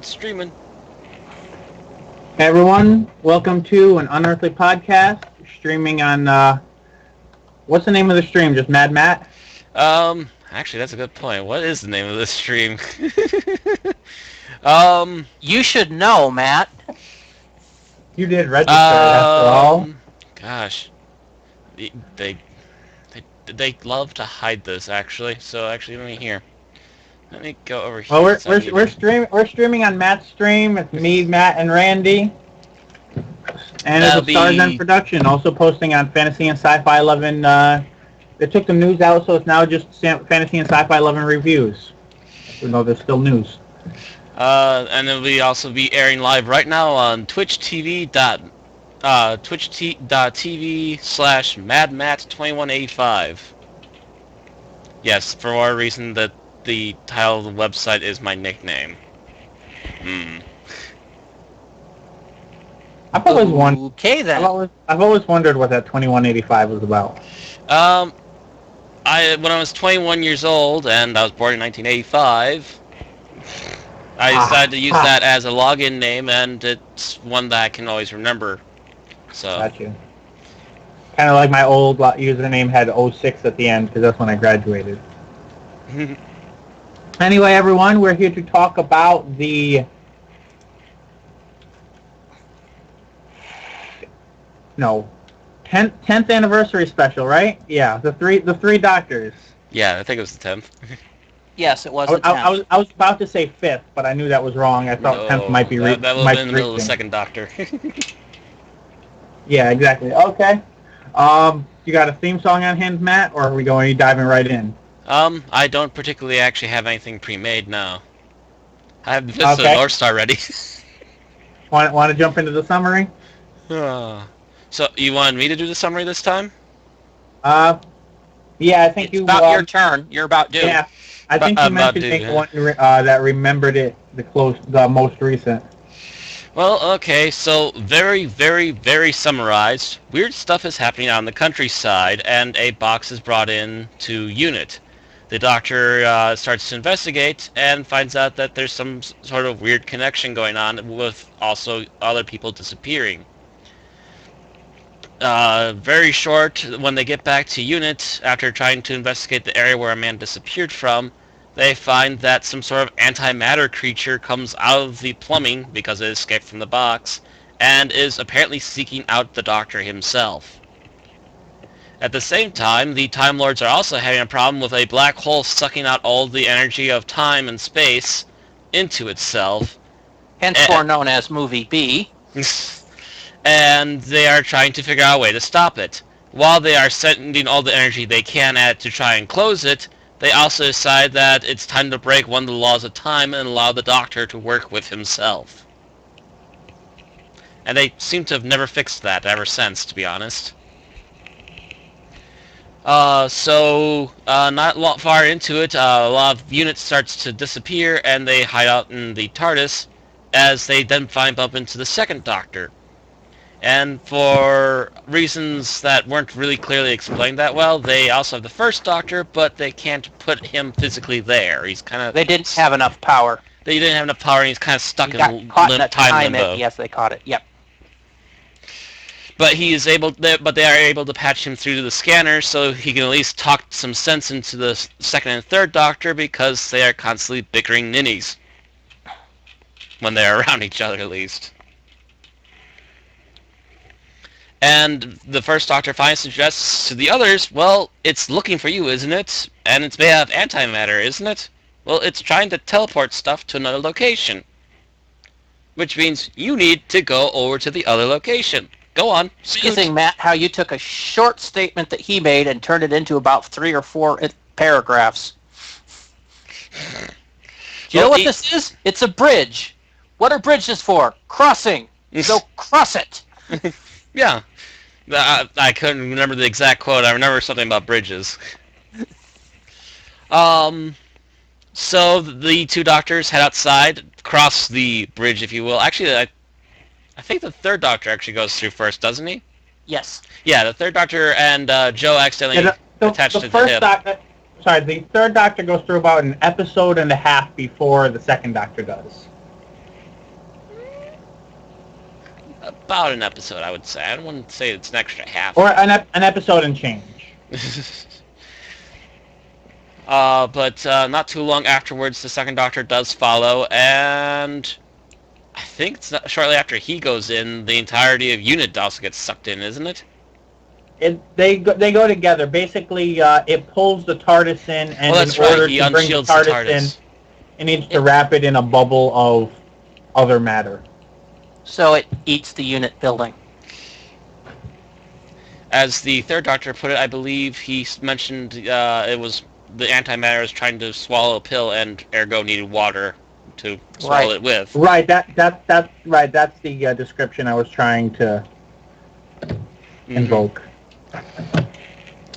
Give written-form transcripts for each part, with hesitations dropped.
streaming. Hey everyone, welcome to an Unearthly podcast, streaming on, what's the name of the stream, just Mad Matt? Actually, that's a good point. What is the name of this stream? You should know, Matt. You did register it after all. Gosh. They love to hide this, actually. So, actually, let me hear. Let me go over here. Well, we're streaming on Matt's stream. It's me, Matt, and Randy. And it's a Stars End production, also posting on Fantasy and Sci-Fi 11. They took the news out, so it's now just Fantasy and Sci-Fi 11 reviews. Even though there's still news. And then we also be airing live right now on twitch.tv /MadMatt2185. Yes, for more reason that the title of the website is my nickname. I've always wondered. Okay then. I've always wondered what that 2185 was about. When I was 21 years old and I was born in 1985, I decided to use that as a login name, and it's one that I can always remember. So. Gotcha. Kind of like my old username had 06 at the end, because that's when I graduated. Anyway, everyone, we're here to talk about the 10th anniversary special, right? Yeah, the three doctors. Yeah, I think it was the 10th. Yes, it was the 10th. I was about to say 5th, but I knew that was wrong. I thought 10th might be that would have been in the middle of the second Doctor. Yeah, exactly. Okay. You got a theme song on hand, Matt, or are we diving right in? I don't particularly actually have anything pre-made now. I have the Fist of the North Star ready. Want to jump into the summary? So, you wanted me to do the summary this time? Yeah, I think it's about your turn. You're about due. Yeah, I think you meant to make one that remembered it the most recent. Well, okay, so very, very, very summarized. Weird stuff is happening out in the countryside, and a box is brought in to Unit. The Doctor starts to investigate and finds out that there's some sort of weird connection going on with also other people disappearing. Very short, when they get back to Unit, after trying to investigate the area where a man disappeared from, they find that some sort of antimatter creature comes out of the plumbing, because it escaped from the box, and is apparently seeking out the Doctor himself. At the same time, the Time Lords are also having a problem with a black hole sucking out all the energy of time and space into itself. Henceforth known as Movie B. And they are trying to figure out a way to stop it. While they are sending all the energy they can at it to try and close it, they also decide that it's time to break one of the laws of time and allow the Doctor to work with himself. And they seem to have never fixed that ever since, to be honest. Not far into it, a lot of units starts to disappear, and they hide out in the TARDIS, as they then bump into the second Doctor. And for reasons that weren't really clearly explained that well, they also have the first Doctor, but they can't put him physically there. He's kind of... They didn't have enough power. They didn't have enough power, and he's kind of stuck in time limbo. Yes, they caught it. Yep. But they are able to patch him through to the scanner, so he can at least talk some sense into the second and third Doctor, because they are constantly bickering ninnies. When they're around each other, at least. And the first Doctor finally suggests to the others, well, it's looking for you, isn't it? And it's made out of antimatter, isn't it? Well, it's trying to teleport stuff to another location. Which means you need to go over to the other location. Go on. Amazing, Matt, how you took a short statement that he made and turned it into about 3 or 4 paragraphs. Do you know what this is? It's a bridge. What are bridges for? Crossing. So cross it. Yeah. I couldn't remember the exact quote. I remember something about bridges. So the two Doctors head outside, cross the bridge, if you will. Actually, I think the third Doctor actually goes through first, doesn't he? Yes. Yeah, the third Doctor and Joe accidentally attached to the hip. The third Doctor goes through about an episode and a half before the second Doctor does. About an episode, I would say. I don't want to say it's an extra half. Or an episode and change. But not too long afterwards, the second Doctor does follow, and I think it's not, shortly after he goes in, the entirety of UNIT also gets sucked in, isn't it? They go together. Basically, it pulls the TARDIS in, and in order to bring the TARDIS in, it needs to wrap it in a bubble of other matter. So it eats the UNIT building. As the third Doctor put it, I believe he mentioned it was the antimatter was trying to swallow a pill, and ergo needed water to swallow it with. Right. That's right. That's the description I was trying to invoke.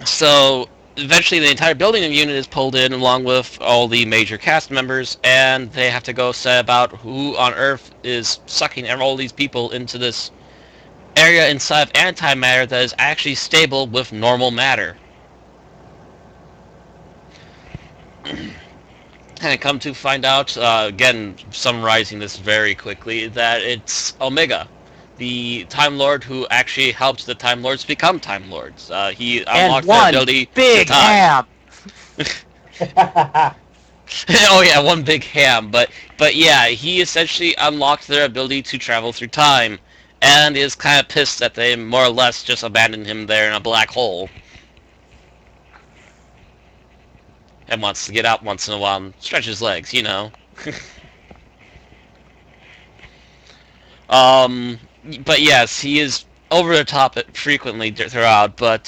So eventually, the entire building of UNIT is pulled in, along with all the major cast members, and they have to go set about who on Earth is sucking all these people into this area inside of antimatter that is actually stable with normal matter. And come to find out, again, summarizing this very quickly, that it's Omega, the Time Lord who actually helped the Time Lords become Time Lords. He unlocked the ability big to time. Ham. Oh yeah, one big ham. But yeah, he essentially unlocked their ability to travel through time, and is kind of pissed that they more or less just abandoned him there in a black hole. And wants to get out once in a while and stretch his legs, you know. But yes, he is over the top frequently throughout, but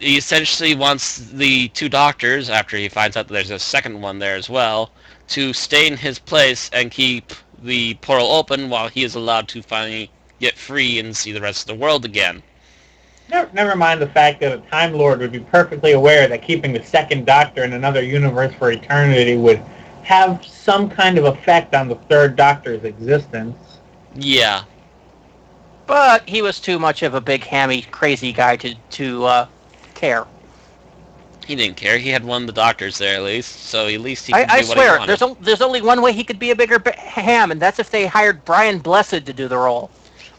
he essentially wants the two Doctors, after he finds out that there's a second one there as well, to stay in his place and keep the portal open while he is allowed to finally get free and see the rest of the world again. Never mind the fact that a Time Lord would be perfectly aware that keeping the second Doctor in another universe for eternity would have some kind of effect on the third Doctor's existence. Yeah. But he was too much of a big hammy crazy guy to care. He didn't care. He had one of the Doctors there at least, so at least he could do what he swear, wanted. there's only one way he could be a bigger ham, and that's if they hired Brian Blessed to do the role.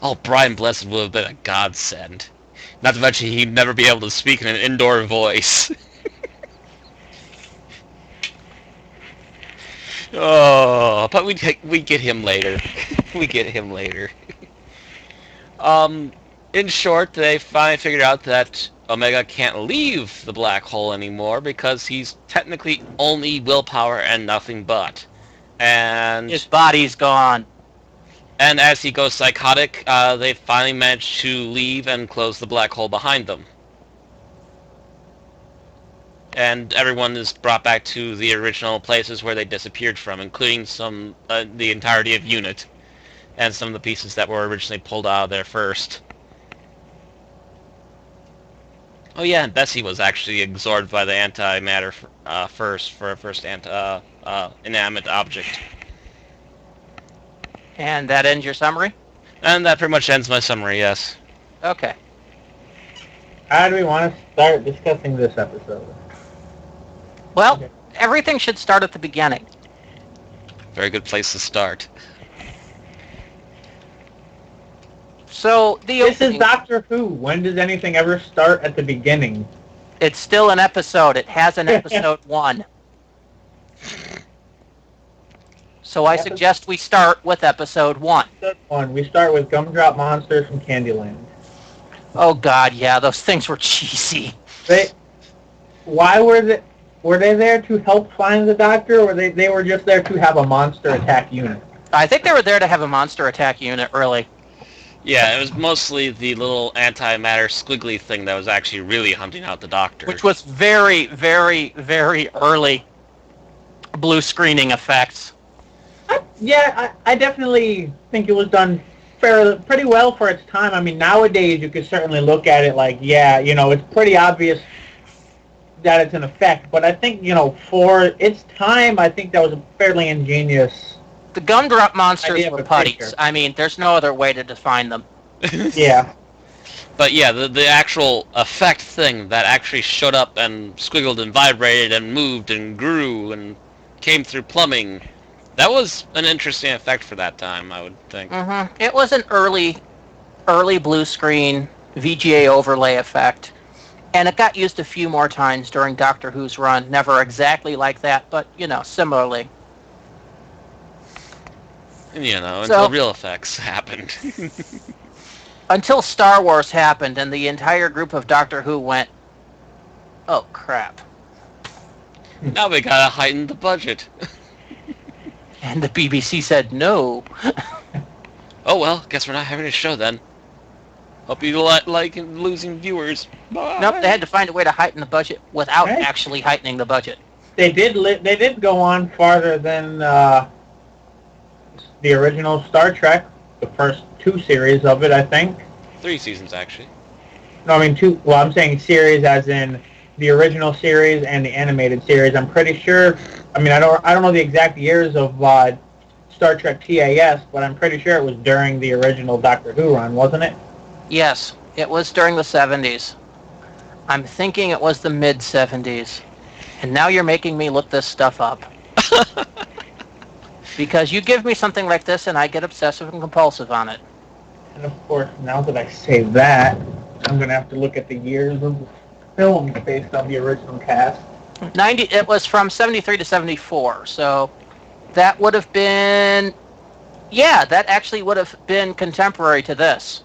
Oh, Brian Blessed would have been a godsend. Not to mention he'd never be able to speak in an indoor voice. Oh, but we get him later. We get him later. In short, they finally figured out that Omega can't leave the black hole anymore because he's technically only willpower and nothing but. And his body's gone. And as he goes psychotic, they finally manage to leave and close the black hole behind them. And everyone is brought back to the original places where they disappeared from, including the entirety of UNIT, and some of the pieces that were originally pulled out of there first. Oh yeah, and Bessie was actually absorbed by the antimatter first, for a first inanimate object. And that ends your summary? And that pretty much ends my summary, yes. Okay. How do we want to start discussing this episode? Well, everything should start at the beginning. Very good place to start. So, this is Doctor Who. When does anything ever start at the beginning? It's still an episode. It has an episode 1. So I suggest we start with episode 1. Episode 1. We start with Gumdrop Monsters from Candyland. Oh God, yeah, those things were cheesy. Why were they there to help find the Doctor, or they were just there to have a monster attack unit? I think they were there to have a monster attack unit, really. Yeah, it was mostly the little antimatter squiggly thing that was actually really hunting out the Doctor. Which was very, very, very early blue screening effects. I definitely think it was done pretty well for its time. I mean, nowadays you could certainly look at it like, it's pretty obvious that it's an effect. But I think, for its time, I think that was a fairly ingenious. The gumdrop monsters were putties. I mean, there's no other way to define them. Yeah. But yeah, the actual effect thing that actually showed up and squiggled and vibrated and moved and grew and came through plumbing, That was an interesting effect for that time, I would think. Mm-hmm. It was an early blue screen VGA overlay effect. And it got used a few more times during Doctor Who's run. Never exactly like that, but, similarly. Until real effects happened. Until Star Wars happened and the entire group of Doctor Who went, oh, crap. Now we gotta heighten the budget. And the BBC said no. Oh well, guess we're not having a show then. Hope you like losing viewers. Bye. Nope, they had to find a way to heighten the budget without actually heightening the budget. They did go on farther than the original Star Trek, the first 2 series of it, I think. 3 seasons, actually. No, I mean 2. Well, I'm saying series as in the original series and the animated series. I'm pretty sure. I mean, I don't know the exact years of Star Trek TAS, but I'm pretty sure it was during the original Doctor Who run, wasn't it? Yes, it was during the 70s. I'm thinking it was the mid-70s. And now you're making me look this stuff up. Because you give me something like this and I get obsessive and compulsive on it. And of course, now that I say that, I'm going to have to look at the years of the films based on the original cast. It was from 73 to 74, so that would have been... Yeah, that actually would have been contemporary to this.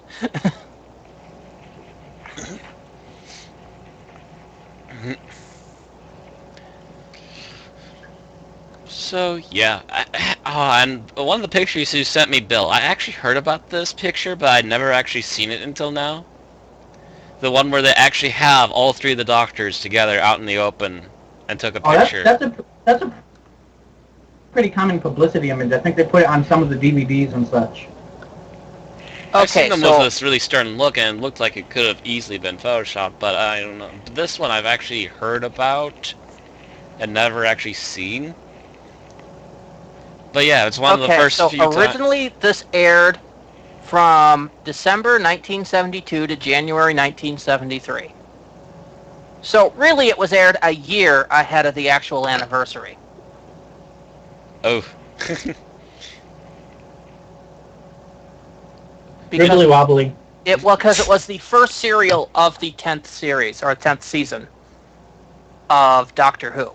So, yeah. And one of the pictures you sent me, Bill, I actually heard about this picture, but I'd never actually seen it until now. The one where they actually have all 3 of the Doctors together out in the open and took a picture. That's a pretty common publicity image. I think they put it on some of the DVDs and such. I've seen them with this really stern look, and it looked like it could have easily been photoshopped, but I don't know. This one I've actually heard about and never actually seen. But yeah, it's one of the first few times. Originally this aired from December 1972 to January 1973. So really it was aired a year ahead of the actual anniversary. Oh. Wibbly wobbly. Because it was the first serial of the 10th series, or 10th season of Doctor Who.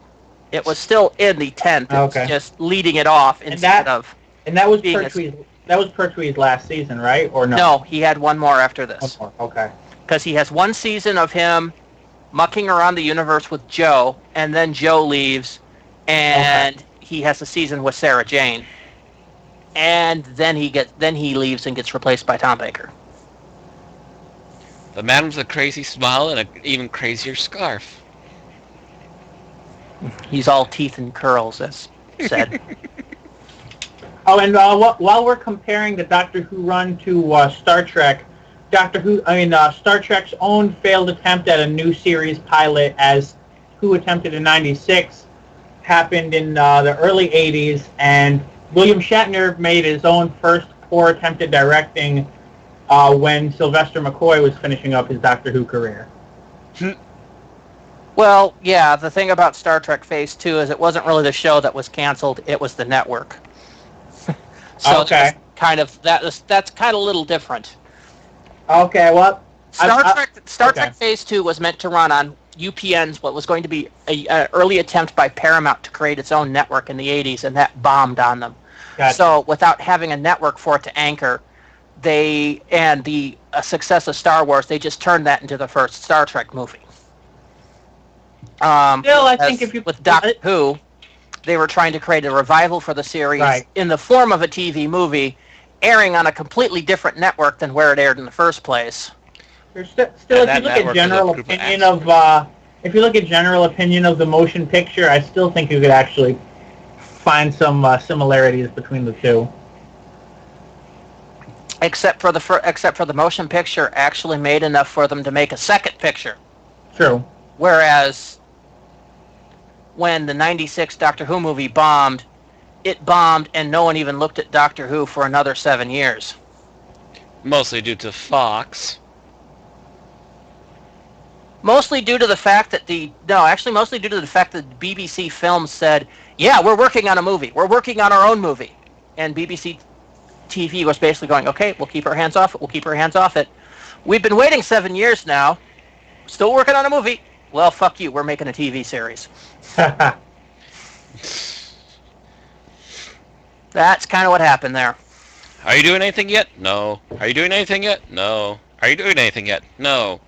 It was still in the 10th, okay. It's just leading it off instead of... And that was Pertwee's last season, right? Or no? No, he had one more after this. One more, okay. Because he has one season of him mucking around the universe with Joe, and then Joe leaves, and he has a season with Sarah Jane. And then he leaves and gets replaced by Tom Baker. The man with a crazy smile and an even crazier scarf. He's all teeth and curls, as said. And while we're comparing the Doctor Who run to Star Trek, Star Trek's own failed attempt at a new series pilot, as Who attempted in '96, happened in the early '80s, and William Shatner made his own first poor attempt at directing when Sylvester McCoy was finishing up his Doctor Who career. Well, yeah, the thing about Star Trek Phase 2 is it wasn't really the show that was canceled, it was the network. So okay. That's kind of a little different. Okay, well... Star Trek Phase 2 was meant to run on UPN's, what was going to be an early attempt by Paramount to create its own network in the 80s, and that bombed on them. Gotcha. So without having a network for it to anchor, the success of Star Wars, they just turned that into the first Star Trek movie. Still, I think with Doctor Who, they were trying to create a revival for the series in the form of a TV movie, airing on a completely different network than where it aired in the first place. Still, if you look at general opinion of the motion picture, I still think you could actually find some similarities between the two. Except for the motion picture actually made enough for them to make a second picture. True. Whereas when the '96 Doctor Who movie bombed, it bombed and no one even looked at Doctor Who for another 7 years. Mostly due to Fox. Mostly due to the fact that mostly due to the fact that BBC Films said, "Yeah, we're working on a movie. We're working on our own movie," and BBC TV was basically going, "Okay, we'll keep our hands off it. We'll keep our hands off it. We've been waiting 7 years now. Still working on a movie. Well, fuck you. We're making a TV series." That's kind of what happened there. Are you doing anything yet? No. Are you doing anything yet? No. Are you doing anything yet? No.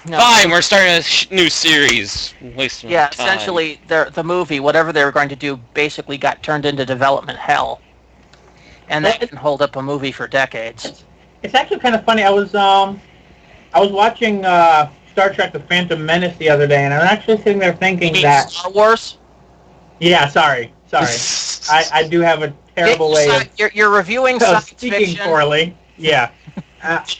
No. Fine, we're starting a new series. Wasting time. Essentially, the movie, whatever they were going to do, basically got turned into development hell. And that can hold up a movie for decades. It's actually kind of funny. I was watching Star Trek: The Phantom Menace the other day, and I'm actually sitting there thinking that Star Wars. Yeah, sorry. I do have a terrible way of you're reviewing science speaking fiction. Poorly. Yeah.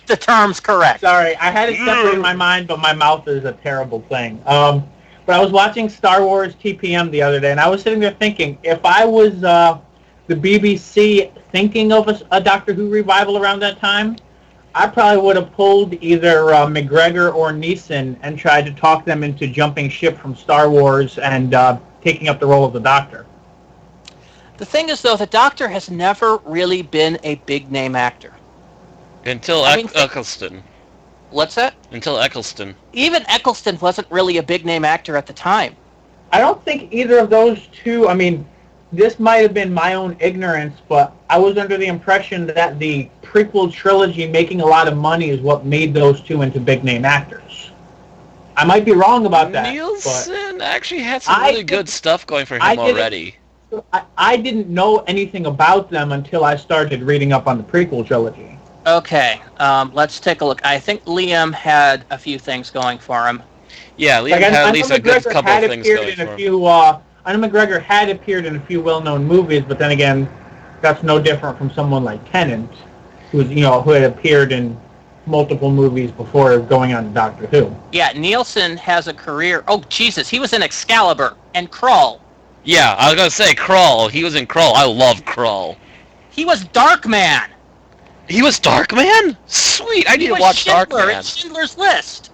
The term's correct. Sorry, I had it separate in my mind, but my mouth is a terrible thing. But I was watching Star Wars TPM the other day, and I was sitting there thinking, if I was the BBC thinking of a Doctor Who revival around that time, I probably would have pulled either McGregor or Neeson and tried to talk them into jumping ship from Star Wars and taking up the role of the Doctor. The thing is, though, the Doctor has never really been a big-name actor. Until Eccleston. What's that? Until Eccleston. Even Eccleston wasn't really a big-name actor at the time. I don't think either of those two, I mean, this might have been my own ignorance, but I was under the impression that the prequel trilogy making a lot of money is what made those two into big-name actors. I might be wrong about that. Nielsen actually had some really good stuff going for him already. I didn't know anything about them until I started reading up on the prequel trilogy. Okay, let's take a look. I think Liam had a few things going for him. Yeah, Liam had at least a good couple of things going for him. I know McGregor had appeared in a few well-known movies, but then again, that's no different from someone like Tennant, who had appeared in multiple movies before going on to Doctor Who. Yeah, Nielsen has a career. Oh, Jesus, he was in Excalibur and Krull. Yeah, I was going to say Krull. He was in Krull. I love Krull. He was Darkman. He was Darkman? Sweet, I need to watch Darkman. In Schindler's List.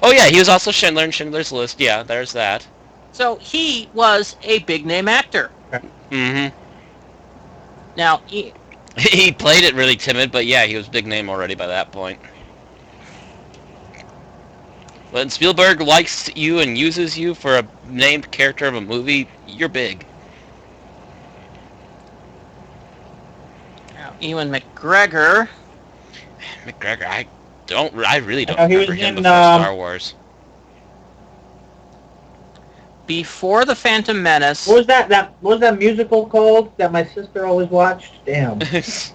Oh yeah, he was also Schindler in Schindler's List. Yeah, there's that. So he was a big-name actor. Mm-hmm. Now, he played it really timid, but yeah, he was big name already by that point. When Spielberg likes you and uses you for a named character of a movie, you're big. Now, Ewan McGregor. I really don't remember him before Star Wars. Before The Phantom Menace. What was that musical called that my sister always watched? Damn. The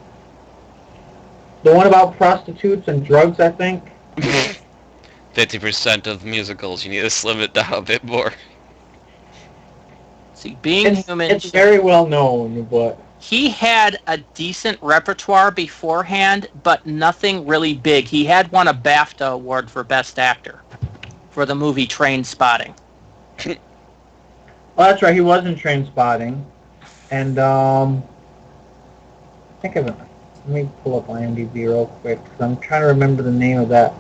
one about prostitutes and drugs, I think. 50% of musicals, you need to slim it down a bit more. See, Being Human. It's very well known, but he had a decent repertoire beforehand, but nothing really big. He had won a BAFTA award for Best Actor for the movie Trainspotting. Oh, that's right. He was in Trainspotting, and I think let me pull up IMDb real quick because I'm trying to remember the name of that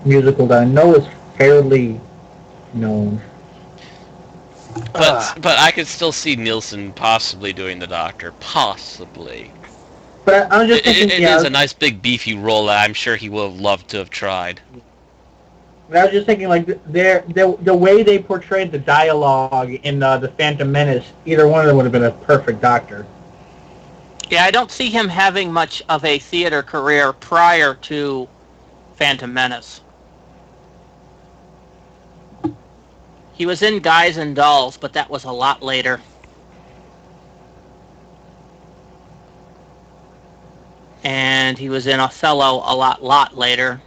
musical that I know is fairly known. But I could still see Nielsen possibly doing the Doctor, possibly. But I'm just thinking, it is a nice big beefy role that I'm sure he would have loved to have tried. But I was just thinking, like, the way they portrayed the dialogue in The Phantom Menace, either one of them would have been a perfect Doctor. Yeah, I don't see him having much of a theater career prior to Phantom Menace. He was in Guys and Dolls, but that was a lot later. And he was in Othello a lot later.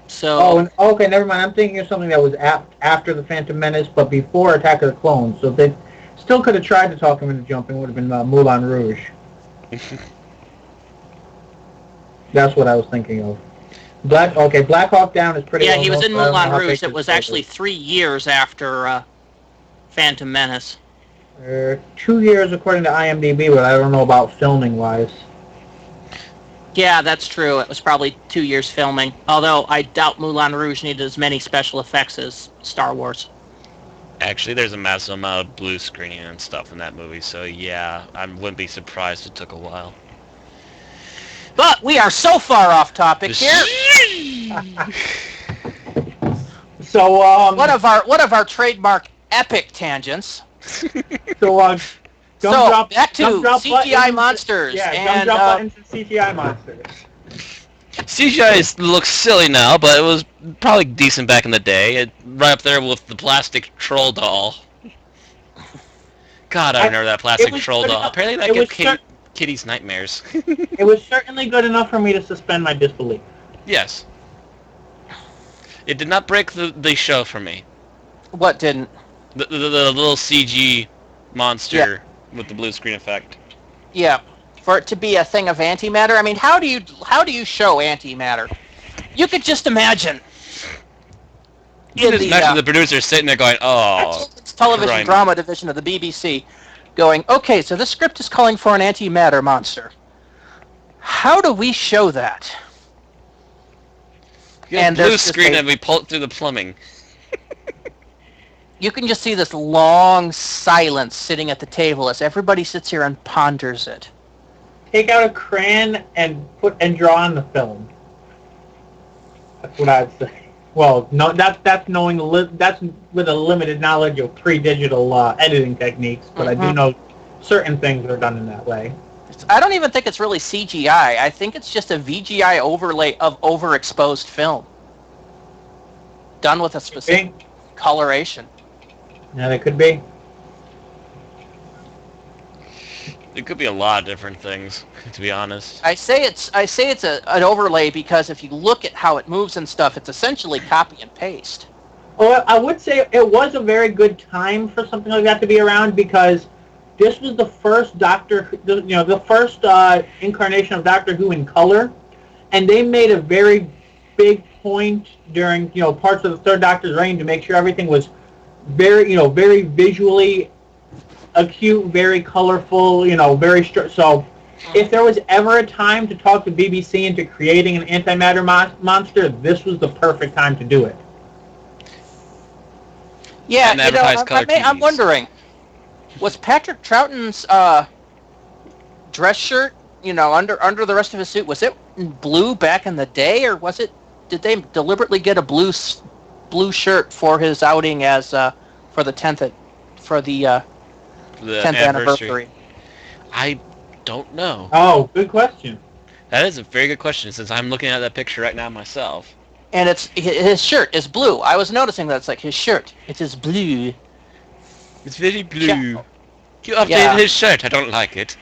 So. Oh, okay, never mind. I'm thinking of something that was after The Phantom Menace, but before Attack of the Clones. So they still could have tried to talk him into jumping. It would have been Moulin Rouge. That's what I was thinking of. Black Hawk Down is pretty. Yeah, he was in Moulin Rouge. It was actually 3 years after Phantom Menace. 2 years according to IMDb, but I don't know about filming wise. Yeah, that's true. It was probably 2 years filming. Although I doubt Moulin Rouge needed as many special effects as Star Wars. Actually, there's a massive amount of blue screening and stuff in that movie, so yeah, I wouldn't be surprised it took a while. But we are so far off topic here. So one of our trademark epic tangents. So back to CGI monsters. Yeah, and gumdrop buttons and CGI monsters. CGI looks silly now, but it was probably decent back in the day. Right up there with the plastic troll doll. God, I remember that plastic troll doll. Apparently that gives kitties nightmares. It was certainly good enough for me to suspend my disbelief. Yes. It did not break the show for me. What didn't? The little CG monster with the blue screen effect. Yeah. For it to be a thing of antimatter. I mean, how do you show antimatter? You could just imagine. You can just imagine the producer sitting there going, "Oh." It's television drama division of the BBC, going, "Okay, so this script is calling for an antimatter monster. How do we show that?" And blue screen and we pull it through the plumbing. You can just see this long silence sitting at the table as everybody sits here and ponders it. Take out a crayon and draw on the film. That's what I'd say. Well, no, that's that's with a limited knowledge of pre-digital editing techniques, but I do know certain things are done in that way. I don't even think it's really CGI. I think it's just a VGI overlay of overexposed film, done with a specific coloration. Yeah, that could be. It could be a lot of different things, to be honest. I say it's an overlay because if you look at how it moves and stuff, it's essentially copy and paste. Well, I would say it was a very good time for something like that to be around because this was the first the first incarnation of Doctor Who in color, and they made a very big point during parts of the Third Doctor's reign to make sure everything was very visually acute, very colorful, very so if there was ever a time to talk to BBC into creating an antimatter monster, this was the perfect time to do it. Yeah, I'm wondering, was Patrick Troughton's dress shirt, under the rest of his suit, was it blue back in the day, or did they deliberately get a blue shirt for his outing as for the 10th anniversary? I don't know. Oh, good question. That is a very good question, since I'm looking at that picture right now myself. And his shirt is blue. I was noticing that it's like his shirt. It is blue. It's very blue. Yeah. You updated his shirt. I don't like it.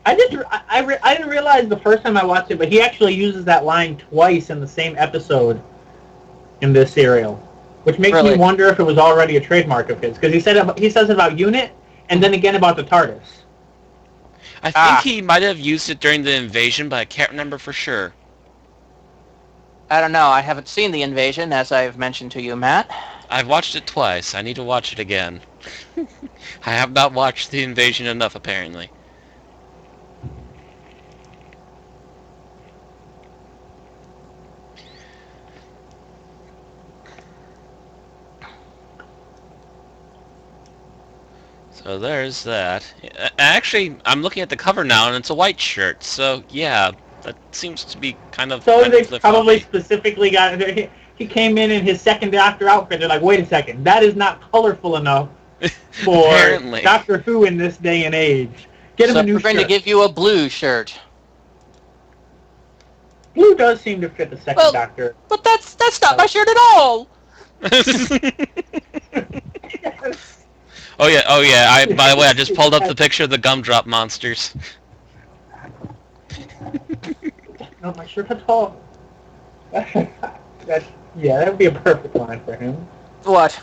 I didn't realize the first time I watched it, but he actually uses that line twice in the same episode in this serial, which makes me wonder if it was already a trademark of his, because he says it about Unit and then again about the TARDIS. I think he might have used it during the invasion, but I can't remember for sure. I don't know. I haven't seen the invasion, as I've mentioned to you, Matt. I've watched it twice. I need to watch it again. I have not watched the invasion enough, apparently. So there's that. Actually, I'm looking at the cover now, and it's a white shirt. So yeah, that seems to be kind of. So they probably specifically got. He came in his second Doctor outfit. They're like, wait a second, that is not colorful enough for Doctor Who in this day and age. Get him a new shirt. We're going to give you a blue shirt. Blue does seem to fit the second Doctor. But that's not my shirt at all. Oh yeah. By the way, I just pulled up the picture of the gumdrop monsters. Not my shirt at all. That would be a perfect line for him. What?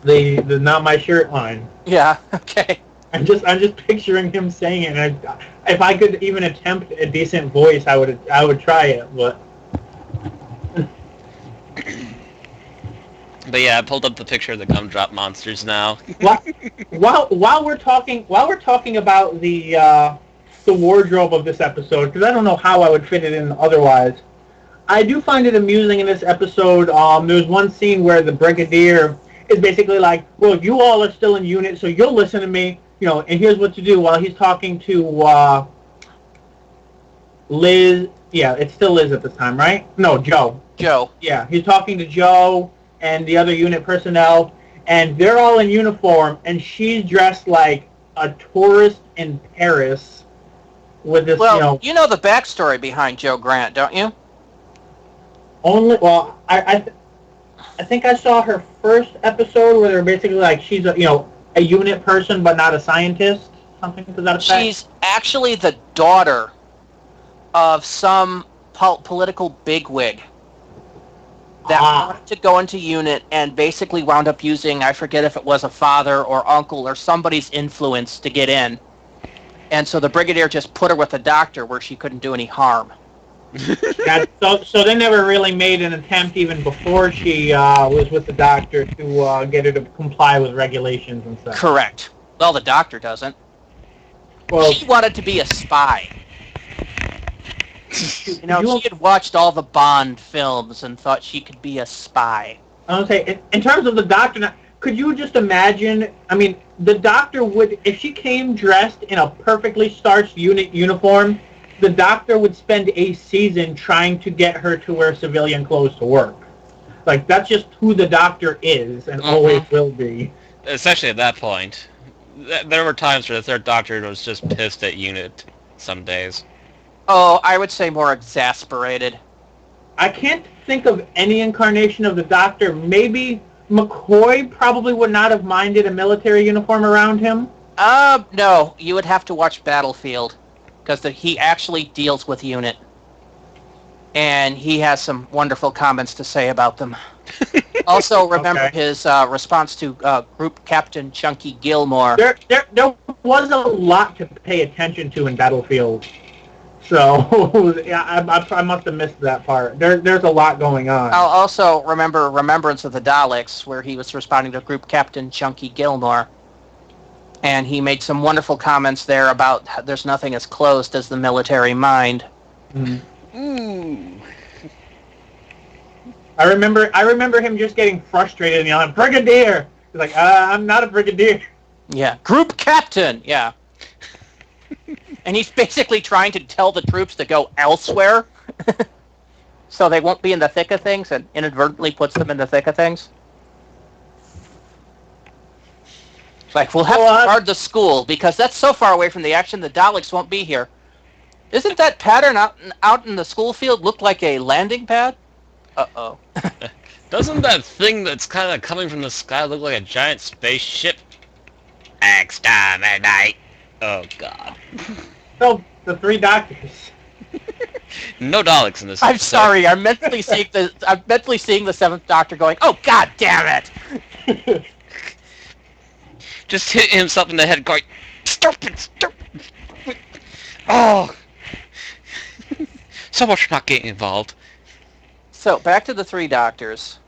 The not my shirt line. Yeah. Okay. I'm just picturing him saying it. And if I could even attempt a decent voice, I would try it. But But yeah, I pulled up the picture of the gumdrop monsters now. while we're talking about the wardrobe of this episode, because I don't know how I would fit it in otherwise. I do find it amusing in this episode. There's one scene where the Brigadier is basically like, well, you all are still in unit, so you'll listen to me, and here's what to do, while he's talking to Liz. Yeah, it's still Liz at this time, right? No, Joe. Joe. Yeah, he's talking to Joe and the other unit personnel, and they're all in uniform, and she's dressed like a tourist in Paris with this, Well, you know the backstory behind Joe Grant, don't you? I think I saw her first episode where they're basically like she's a unit person but not a scientist, something to that effect. She's actually the daughter of some political bigwig that wanted to go into unit and basically wound up using, I forget if it was a father or uncle or somebody's influence to get in. And so the Brigadier just put her with a doctor where she couldn't do any harm. So they never really made an attempt even before she was with the doctor to get her to comply with regulations and stuff. Correct. Well, the doctor doesn't. Well, she wanted to be a spy. She had watched all the Bond films and thought she could be a spy. I was say, in terms of the doctor, could you just imagine? I mean, the doctor would, if she came dressed in a perfectly starched unit uniform, the doctor would spend a season trying to get her to wear civilian clothes to work. Like, that's just who the doctor is and always will be. Especially at that point. There were times where the third doctor was just pissed at unit some days. Oh, I would say more exasperated. I can't think of any incarnation of the doctor. Maybe McCoy probably would not have minded a military uniform around him. No. You would have to watch Battlefield. Because he actually deals with unit. And he has some wonderful comments to say about them. Also, remember his response to Group Captain Chunky Gilmore. There was a lot to pay attention to in Battlefield. So, yeah, I must have missed that part. There's a lot going on. I'll also remember Remembrance of the Daleks, where he was responding to Group Captain Chunky Gilmore. And he made some wonderful comments there about there's nothing as closed as the military mind. Ooh. I remember him just getting frustrated and yelling, "Brigadier!" He's like, "I'm not a brigadier." Yeah, Group Captain. Yeah. And he's basically trying to tell the troops to go elsewhere, so they won't be in the thick of things, and inadvertently puts them in the thick of things. Like, we'll have to guard the school, because that's so far away from the action, the Daleks won't be here. Isn't that pattern out in the school field look like a landing pad? Uh-oh. Doesn't that thing that's kind of coming from the sky look like a giant spaceship? Exterminate! Oh, God. So, the three doctors. No Daleks in this I'm episode. sorry, I'm mentally seeing the seventh Doctor going, "Oh, God damn it!" Just hit himself in the head going, "Stop it! Oh! So much for not getting involved." So, back to the three Doctors.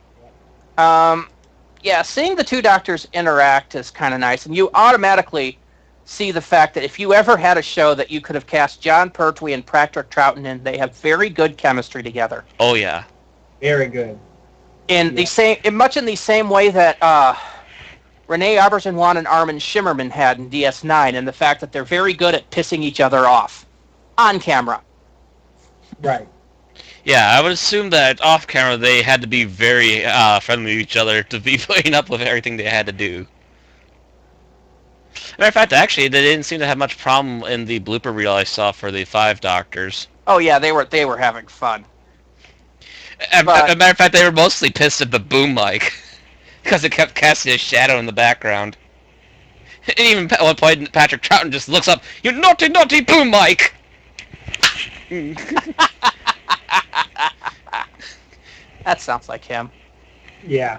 Yeah, seeing the two Doctors interact is kind of nice, and you automatically see the fact that if you ever had a show that you could have cast John Pertwee and Patrick Troughton in, they have very good chemistry together. Oh, yeah. Very good. Much in the same way that Renee Auberjonois and Armin Shimmerman had in DS9, and the fact that they're very good at pissing each other off on camera. Right. Yeah, I would assume that off camera they had to be very friendly to each other to be putting up with everything they had to do. Matter of fact, actually, they didn't seem to have much problem in the blooper reel I saw for the 5 Doctors. Oh yeah, they were having fun. As a matter of fact, they were mostly pissed at the boom mic because it kept casting a shadow in the background. And even at one point, Patrick Troughton just looks up, "You naughty, naughty boom mic!" That sounds like him. Yeah.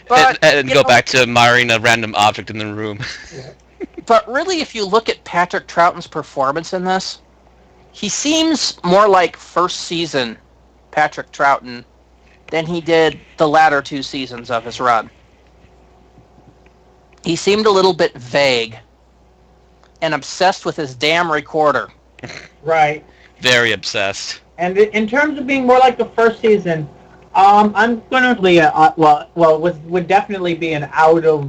But, and go back to admiring a random object in the room. But really, if you look at Patrick Troughton's performance in this, he seems more like first season Patrick Troughton than he did the latter 2 seasons of his run. He seemed a little bit vague and obsessed with his damn recorder. Right. Very obsessed. And in terms of being more like the first season, I'm going to would definitely be an out of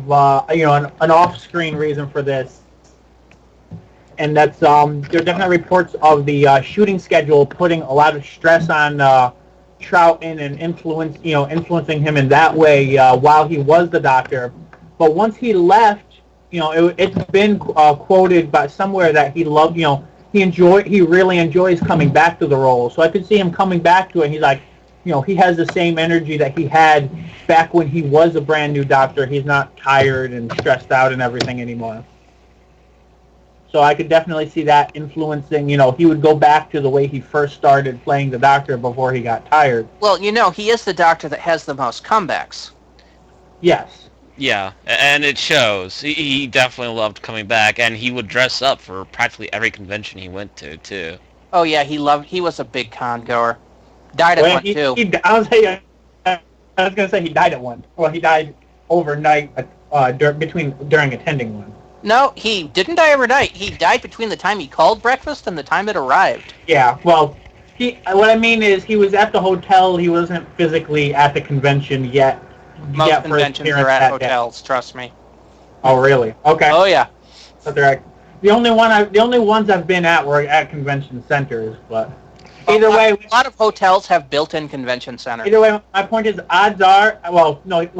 an off-screen reason for this, and that's there are definitely reports of the shooting schedule putting a lot of stress on Troughton and influencing him in that way while he was the Doctor. But once he left, it's been quoted by somewhere that he loved, he really enjoys coming back to the role. So I could see him coming back to it. And he's like, he has the same energy that he had back when he was a brand new Doctor. He's not tired and stressed out and everything anymore. So I could definitely see that influencing, he would go back to the way he first started playing the Doctor before he got tired. Well, he is the Doctor that has the most comebacks. Yes. Yeah, and it shows. He definitely loved coming back, and he would dress up for practically every convention he went to, too. Oh, yeah, he was a big con goer. Died at one, too. I was going to say he died at one. Well, he died overnight during attending one. No, he didn't die overnight. He died between the time he called breakfast and the time it arrived. Yeah, well, what I mean is he was at the hotel. He wasn't physically at the convention yet. Most conventions are at hotels, trust me. Oh, really? Okay. Oh, yeah. The only ones I've been at were at convention centers, but either way, a lot of hotels have built-in convention centers. Either way, my point is, odds are, not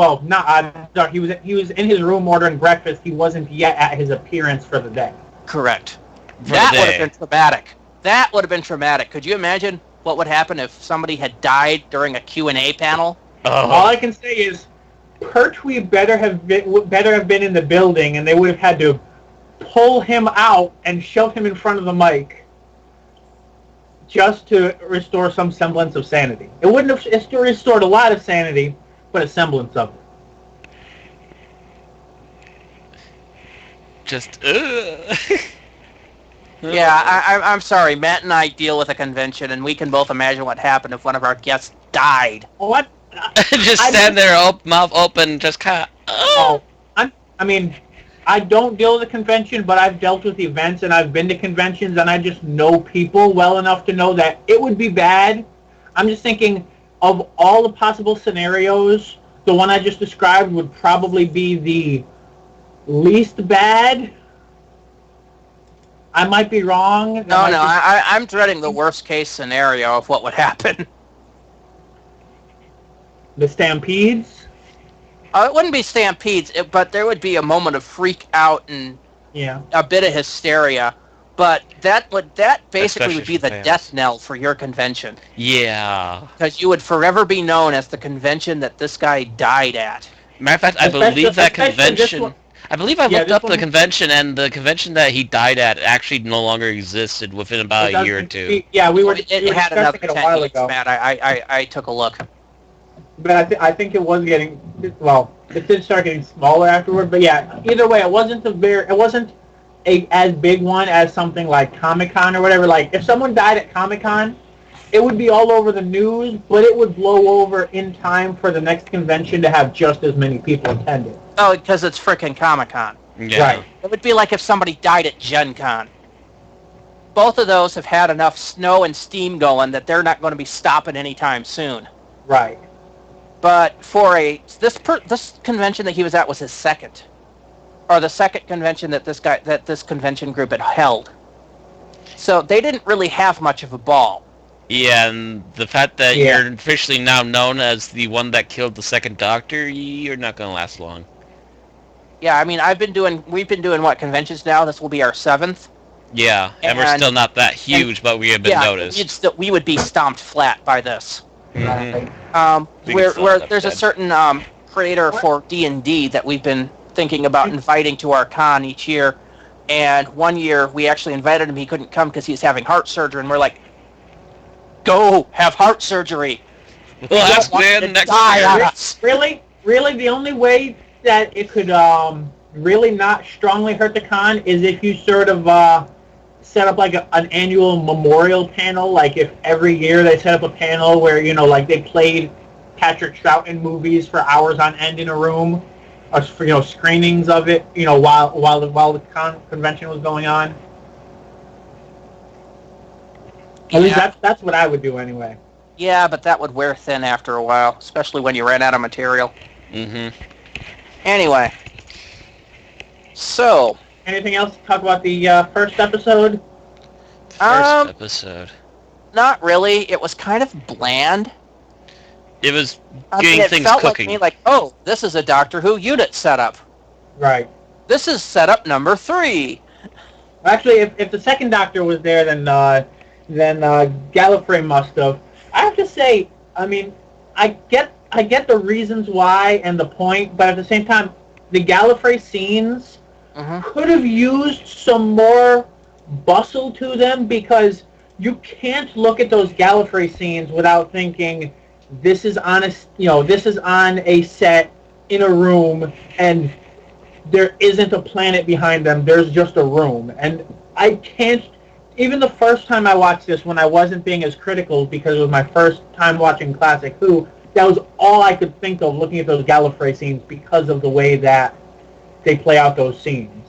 odds are. He was in his room ordering breakfast. He wasn't yet at his appearance for the day. Correct. That would have been traumatic. That would have been traumatic. Could you imagine what would happen if somebody had died during a Q&A panel? All I can say is, Pertwee better have been in the building, and they would have had to pull him out and shove him in front of the mic just to restore some semblance of sanity. It wouldn't have restored a lot of sanity, but a semblance of it. Just, Yeah, I'm sorry. Matt and I deal with a convention, and we can both imagine what happened if one of our guests died. What? Just stand there, mouth open, just kind of... I don't deal with the convention, but I've dealt with events, and I've been to conventions, and I just know people well enough to know that it would be bad. I'm just thinking, of all the possible scenarios, the one I just described would probably be the least bad. I might be wrong. I'm dreading the worst-case scenario of what would happen. The Stampedes? It wouldn't be stampedes, but there would be a moment of freak out and a bit of hysteria. But that basically would be the death knell for your convention. Yeah. Because you would forever be known as the convention that this guy died at. Matter of fact, I believe that convention... I believe I looked up the convention, and the convention that he died at actually no longer existed within about a year or two. It had another 10 years, Matt. I took a look. But I think it was getting, it did start getting smaller afterward. But yeah, either way, it wasn't as big one as something like Comic-Con or whatever. Like, if someone died at Comic-Con, it would be all over the news, but it would blow over in time for the next convention to have just as many people attending. Oh, because it's frickin' Comic-Con. Yeah. Right. It would be like if somebody died at Gen Con. Both of those have had enough snow and steam going that they're not going to be stopping anytime soon. Right. But for this convention that he was at was his second, or the second convention that this convention group had held. So they didn't really have much of a ball. Yeah, and the fact that you're officially now known as the one that killed the second Doctor, you're not going to last long. Yeah, I mean, we've been doing what, conventions now? This will be our 7th. Yeah, and we're still not that huge, but we have been noticed. We would be stomped flat by this. Mm-hmm. Where there's a certain creator for D&D that we've been thinking about inviting to our con each year, and one year we actually invited him. He couldn't come because he's having heart surgery, and we're like, go have heart surgery. Well, that's when next year. Really, the only way that it could really not strongly hurt the con is if you sort of set up like an annual memorial panel. Like if every year they set up a panel where like they played Patrick Troughton movies for hours on end in a room, or screenings of it, while the convention was going on. At least that's what I would do anyway. Yeah, but that would wear thin after a while, especially when you ran out of material. Mm-hmm. Anyway, so anything else to talk about the first episode? First episode. Not really. It was kind of bland. It was getting things felt cooking. Like oh, this is a Doctor Who unit setup. Right. This is setup number 3. Actually, if the second Doctor was there, then Gallifrey must have. I have to say, I mean, I get the reasons why and the point, but at the same time, the Gallifrey scenes could have used some more bustle to them, because you can't look at those Gallifrey scenes without thinking this is on a set in a room and there isn't a planet behind them. There's just a room, and I can't. Even the first time I watched this, when I wasn't being as critical because it was my first time watching Classic Who, that was all I could think of looking at those Gallifrey scenes because of the way that they play out those scenes.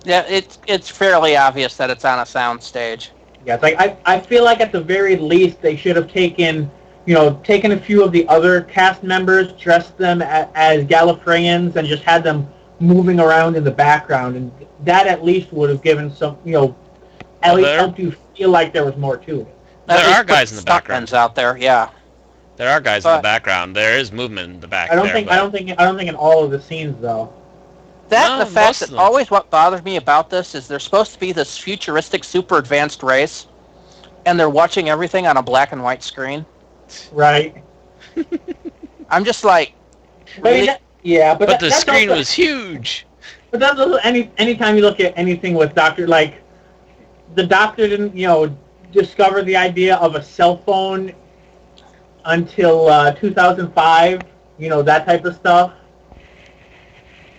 Yeah, it's fairly obvious that it's on a sound stage. Yeah, it's like I feel like at the very least they should have taken a few of the other cast members, dressed them as Gallifreyans, and just had them moving around in the background, and that at least would have given some, at least helped you feel like there was more to it. There are guys in the background out there, yeah. There are guys in the background. There is movement in the back. I don't think in all of the scenes though. The fact that always what bothers me about this is they're supposed to be this futuristic, super advanced race, and they're watching everything on a black and white screen. Right. I'm just like, really? But the screen was huge. But that's also anytime you look at anything with Doctor, like the Doctor didn't discover the idea of a cell phone until 2005. That type of stuff.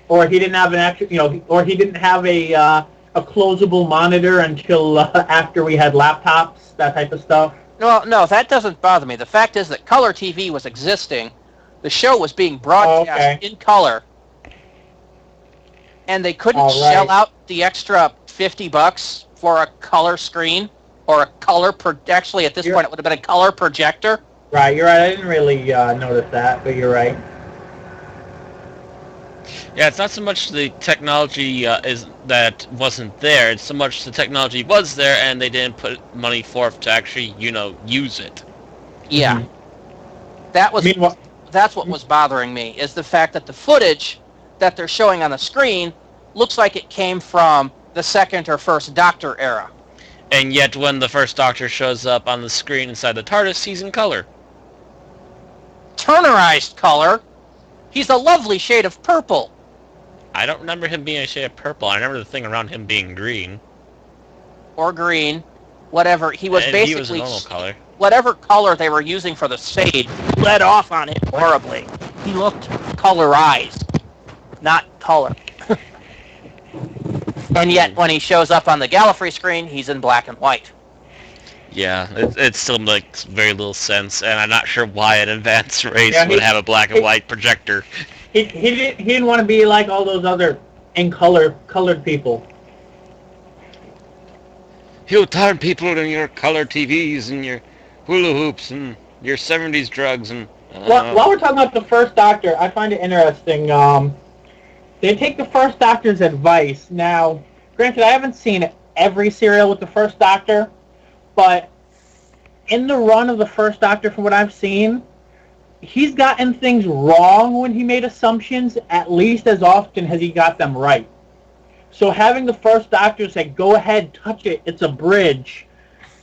Or he didn't have or he didn't have a closable monitor until after we had laptops. That type of stuff. No, that doesn't bother me. The fact is that color TV was existing. The show was being broadcast in color, and they couldn't shell out the extra $50 for a color screen or a color. Actually, at this point, it would have been a color projector. Right, you're right. I didn't really notice that, but you're right. Yeah, it's not so much the technology that wasn't there. It's so much the technology was there, and they didn't put money forth to actually, use it. Yeah, that's what was bothering me, is the fact that the footage that they're showing on the screen looks like it came from the second or first Doctor era. And yet, when the first Doctor shows up on the screen inside the TARDIS, he's in color. Turnerized color. He's a lovely shade of purple. I don't remember him being a shade of purple. I remember the thing around him being green. Or green. Whatever. He was basically... He was a normal color. Whatever color they were using for the shade led off on it horribly. He looked colorized, not color. And yet, when he shows up on the Gallifrey screen, he's in black and white. Yeah, it still makes very little sense, and I'm not sure why an advanced race would have a black and white projector. He didn't want to be like all those other colored people. You darn people and your color TVs and your hula hoops and your 70s drugs and... While we're talking about the first Doctor, I find it interesting. They take the first Doctor's advice. Now, granted, I haven't seen every serial with the first Doctor, but in the run of the first Doctor, from what I've seen, he's gotten things wrong when he made assumptions at least as often as he got them right. So having the first Doctor say, go ahead, touch it, it's a bridge,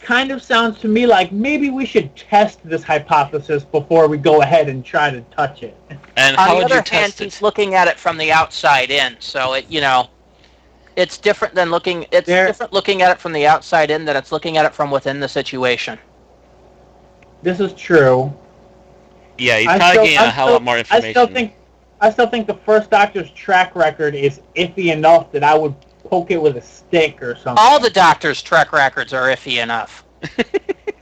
kind of sounds to me like maybe we should test this hypothesis before we go ahead and try to touch it. And how would you test it? On the other hand, he's looking at it from the outside in, so it's different than different looking at it from the outside in than it's looking at it from within the situation. This is true. Yeah, you probably get a hell lot more information. I still think the first Doctor's track record is iffy enough that I would poke it with a stick or something. All the Doctor's track records are iffy enough.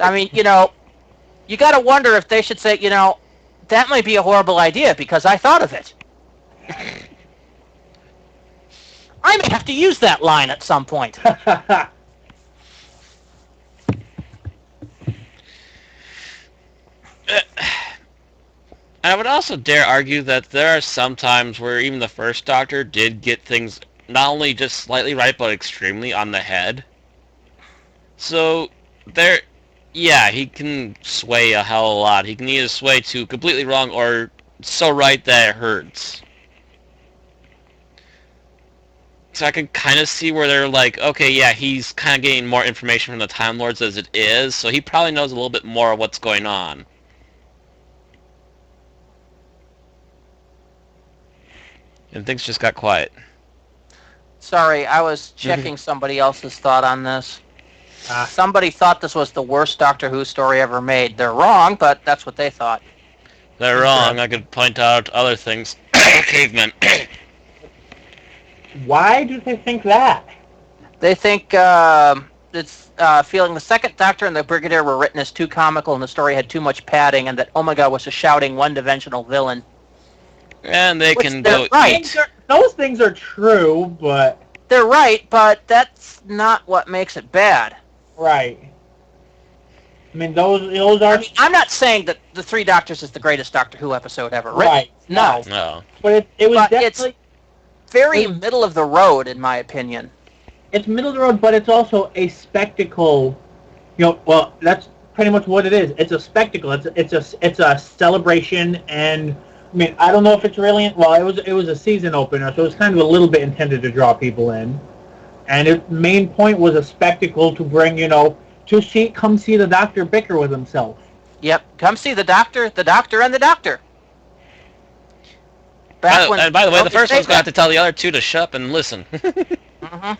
I mean, you got to wonder if they should say, That might be a horrible idea because I thought of it. I may have to use that line at some point. I would also dare argue that there are some times where even the first Doctor did get things not only just slightly right, but extremely on the head. So, he can sway a hell of a lot. He can either sway to completely wrong or so right that it hurts. So I can kind of see where they're like, okay, yeah, he's kind of getting more information from the Time Lords as it is, so he probably knows a little bit more of what's going on. And things just got quiet. Sorry, I was checking somebody else's thought on this. Somebody thought this was the worst Doctor Who story ever made. They're wrong, but that's what they thought. They're wrong. I could point out other things. Cavemen. Why do they think that? They think it's feeling the second Doctor and the Brigadier were written as too comical and the story had too much padding, and that Omega was a shouting, one-dimensional villain. And they can go right. Those things are true, but... They're right, but that's not what makes it bad. Right. I mean, those are... I'm not saying that The Three Doctors is the greatest Doctor Who episode ever written. Right. No. But it was definitely... It's very middle of the road, in my opinion. It's middle of the road, but it's also a spectacle. Well, that's pretty much what it is. It's a spectacle. It's a celebration, and I mean, I don't know if it's really. Well, it was a season opener, so it was kind of a little bit intended to draw people in, and its main point was a spectacle to bring come see the Doctor bicker with himself. Yep, come see the Doctor, and the Doctor. And by the way, the first one's going to have to tell the other two to shut up and listen. Mm-hmm.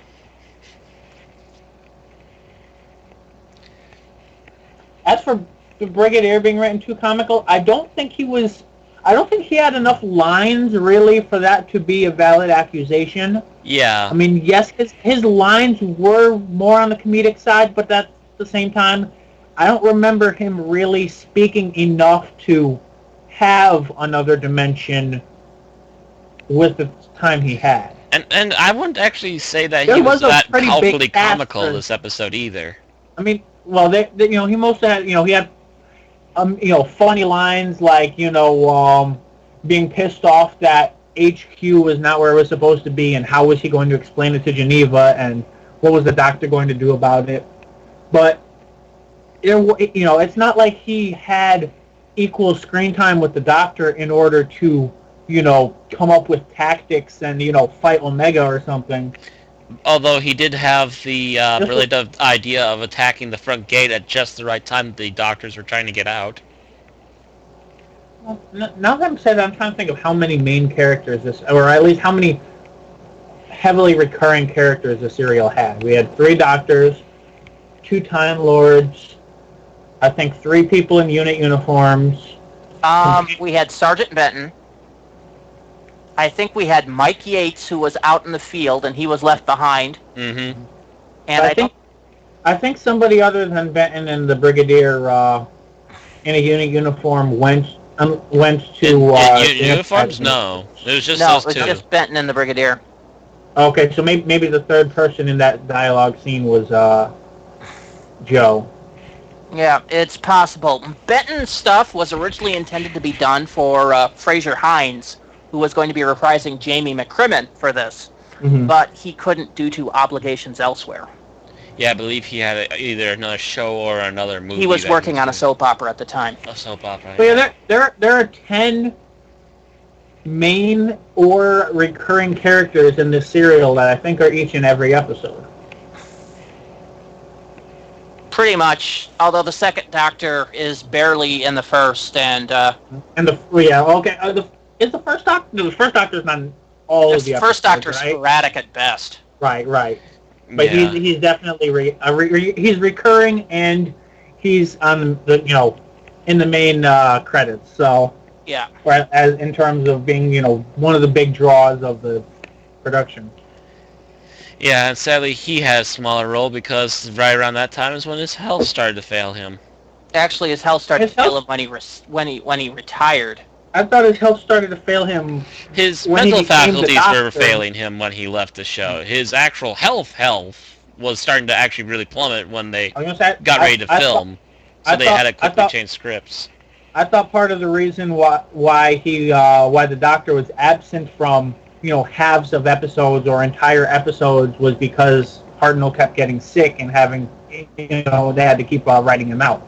As for the Brigadier being written too comical, I don't think he had enough lines, really, for that to be a valid accusation. Yeah. I mean, yes, his lines were more on the comedic side, but at the same time, I don't remember him really speaking enough to have another dimension with the time he had. And I wouldn't actually say that he was that palpably comical this episode either. I mean, well, he mostly had, he had, funny lines like, being pissed off that HQ was not where it was supposed to be, and how was he going to explain it to Geneva, and what was the Doctor going to do about it? But it's not like he had equal screen time with the Doctor in order to, come up with tactics and, fight Omega or something. Although he did have the brilliant idea of attacking the front gate at just the right time the Doctors were trying to get out. Well, now that I'm saying that, I'm trying to think of how many main characters or at least how many heavily recurring characters the serial had. We had 3 Doctors, 2 Time Lords, I think 3 people in unit uniforms. We had Sergeant Benton. I think we had Mike Yates, who was out in the field, and he was left behind. Mm-hmm. And I think somebody other than Benton and the Brigadier in a unit uniform went to... uniforms? No. It was just those two. No, it was just Benton and the Brigadier. Okay, so maybe the third person in that dialogue scene was Joe. Yeah, it's possible. Benton's stuff was originally intended to be done for Fraser Hines, who was going to be reprising Jamie McCrimmon for this, but he couldn't due to obligations elsewhere. Yeah, I believe he had either another show or another movie. He was working on a soap opera at the time. A soap opera. So yeah, there are 10 main or recurring characters in this serial that I think are each in every episode. Pretty much, although the second Doctor is barely in the first, is the first Doctor? No, the first Doctor's not in all of the episodes. The first Doctor's right? sporadic at best. Right. But he's definitely he's recurring, and he's on the in the main credits. So yeah, as in terms of being one of the big draws of the production. Yeah, and sadly he had a smaller role because right around that time is when his health started to fail him. Actually, his health started to fail him when he retired. I thought his health started to fail him. His mental faculties were failing him when he left the show. His actual health was starting to actually really plummet when they got ready to film. So they had to quickly change scripts. I thought part of the reason why the Doctor was absent from halves of episodes or entire episodes was because Hartnell kept getting sick and having they had to keep writing him out.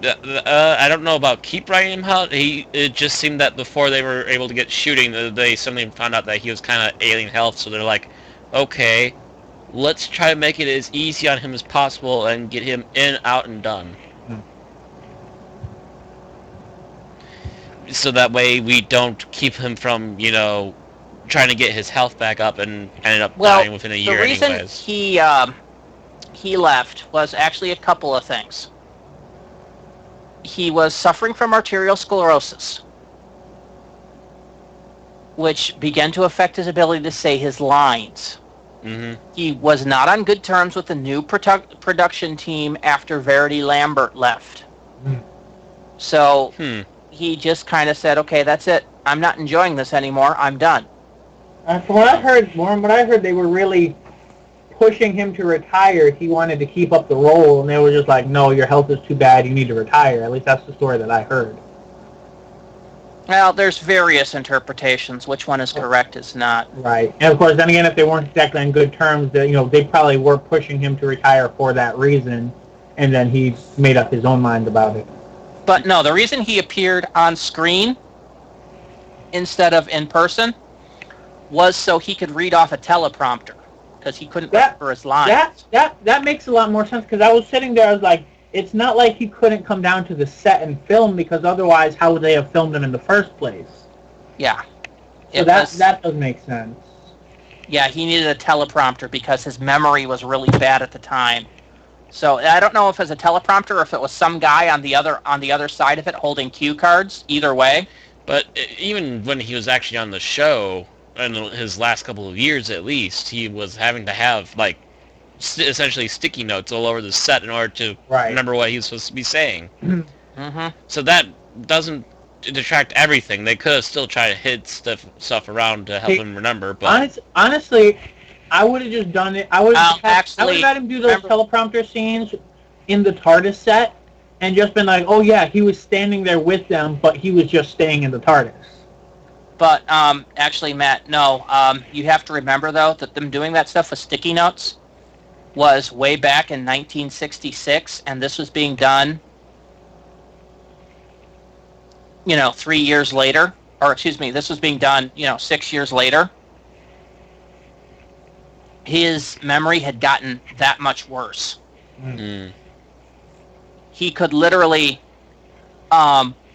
I don't know about keep writing him out. It just seemed that before they were able to get shooting, they suddenly found out that he was kind of ailing health. So they're like, okay, let's try to make it as easy on him as possible and get him in, out, and done. So that way we don't keep him from, trying to get his health back up and ended up dying within a year anyways. The reason he left was actually a couple of things. He was suffering from arterial sclerosis, which began to affect his ability to say his lines. Mm-hmm. He was not on good terms with the new production team after Verity Lambert left. So he just kind of said, okay, that's it. I'm not enjoying this anymore. I'm done. From what I heard, they were really pushing him to retire. He wanted to keep up the role, and they were just like, no, your health is too bad. You need to retire. At least that's the story that I heard. Well, there's various interpretations. Which one is correct is not. Right. And, of course, then again, if they weren't exactly on good terms, they probably were pushing him to retire for that reason, and then he made up his own mind about it. But, no, the reason he appeared on screen instead of in person was so he could read off a teleprompter, because he couldn't remember his lines. That makes a lot more sense, because I was sitting there, I was like, it's not like he couldn't come down to the set and film, because otherwise how would they have filmed him in the first place? Yeah. So that does make sense. Yeah, he needed a teleprompter because his memory was really bad at the time. So I don't know if it was a teleprompter or if it was some guy on the other side of it holding cue cards. Either way. But even when he was actually on the show, in his last couple of years at least, he was having to have essentially sticky notes all over the set in order to remember what he was supposed to be saying. Mm-hmm. So that doesn't detract everything. They could have still tried to hit stuff around to help him remember. But honestly, I would have just done it. I would have had him do those teleprompter scenes in the TARDIS set and just been like, oh yeah, he was standing there with them, but he was just staying in the TARDIS. But, actually, Matt, no. You have to remember, though, that them doing that stuff with sticky notes was way back in 1966, and this was being done, 3 years later. Or, excuse me, this was being done, 6 years later. His memory had gotten that much worse. Mm. He could literally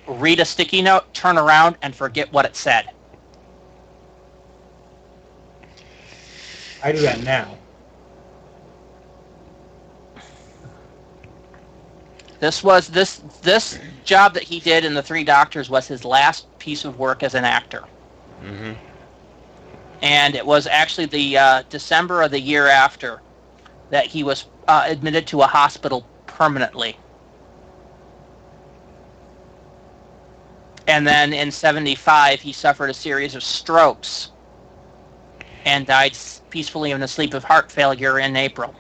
read a sticky note, turn around, and forget what it said. I do that now. This job that he did in The Three Doctors was his last piece of work as an actor. Mm-hmm. And it was actually the December of the year after that he was admitted to a hospital permanently. And then in 1975, he suffered a series of strokes and died peacefully in the sleep of heart failure in April.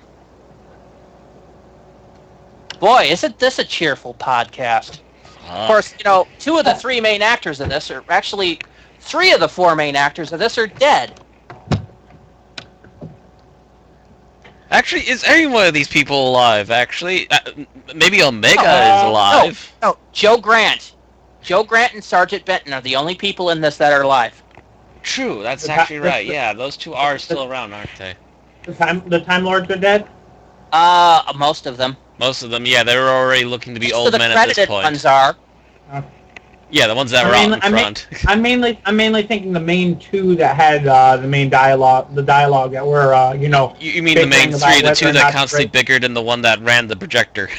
Boy, isn't this a cheerful podcast? Of course, 2 of the 3 main actors of this are actually 3 of the 4 main actors of this are dead. Actually, is any one of these people alive, actually? Maybe Omega is alive. No, Joe Grant. Joe Grant and Sergeant Benton are the only people in this that are alive. True, that's actually right. Yeah, those 2 are still around, aren't they? The Time Lords are dead? Most of them. Most of them, yeah, they were already looking to be old men at this point. Ones are. Yeah, the ones that were out in front. I'm mainly thinking the main 2 that had the main dialogue, that were You mean the main 3, the 2 that constantly bickered, and the one that ran the projector.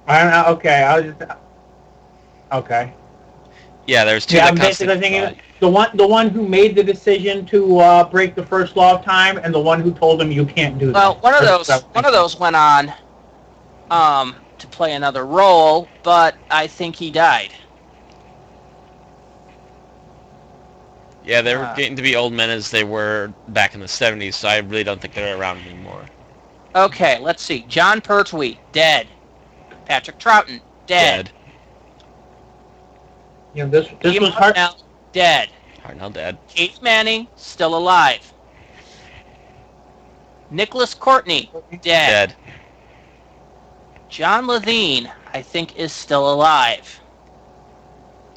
Okay, okay. Yeah, there's two. Yeah, I'm basically thinking the one who made the decision to break the first law of time, and the one who told him you can't do that. Well, one of those went on to play another role, but I think he died. Yeah, they were getting to be old men as they were back in the 70s, so I really don't think they're around anymore. Okay, let's see. John Pertwee, dead. Patrick Troughton, dead. You know, this was Hartnell, dead. Hartnell dead. Katie Manning, still alive. Nicholas Courtney, dead. John Levine, I think, is still alive.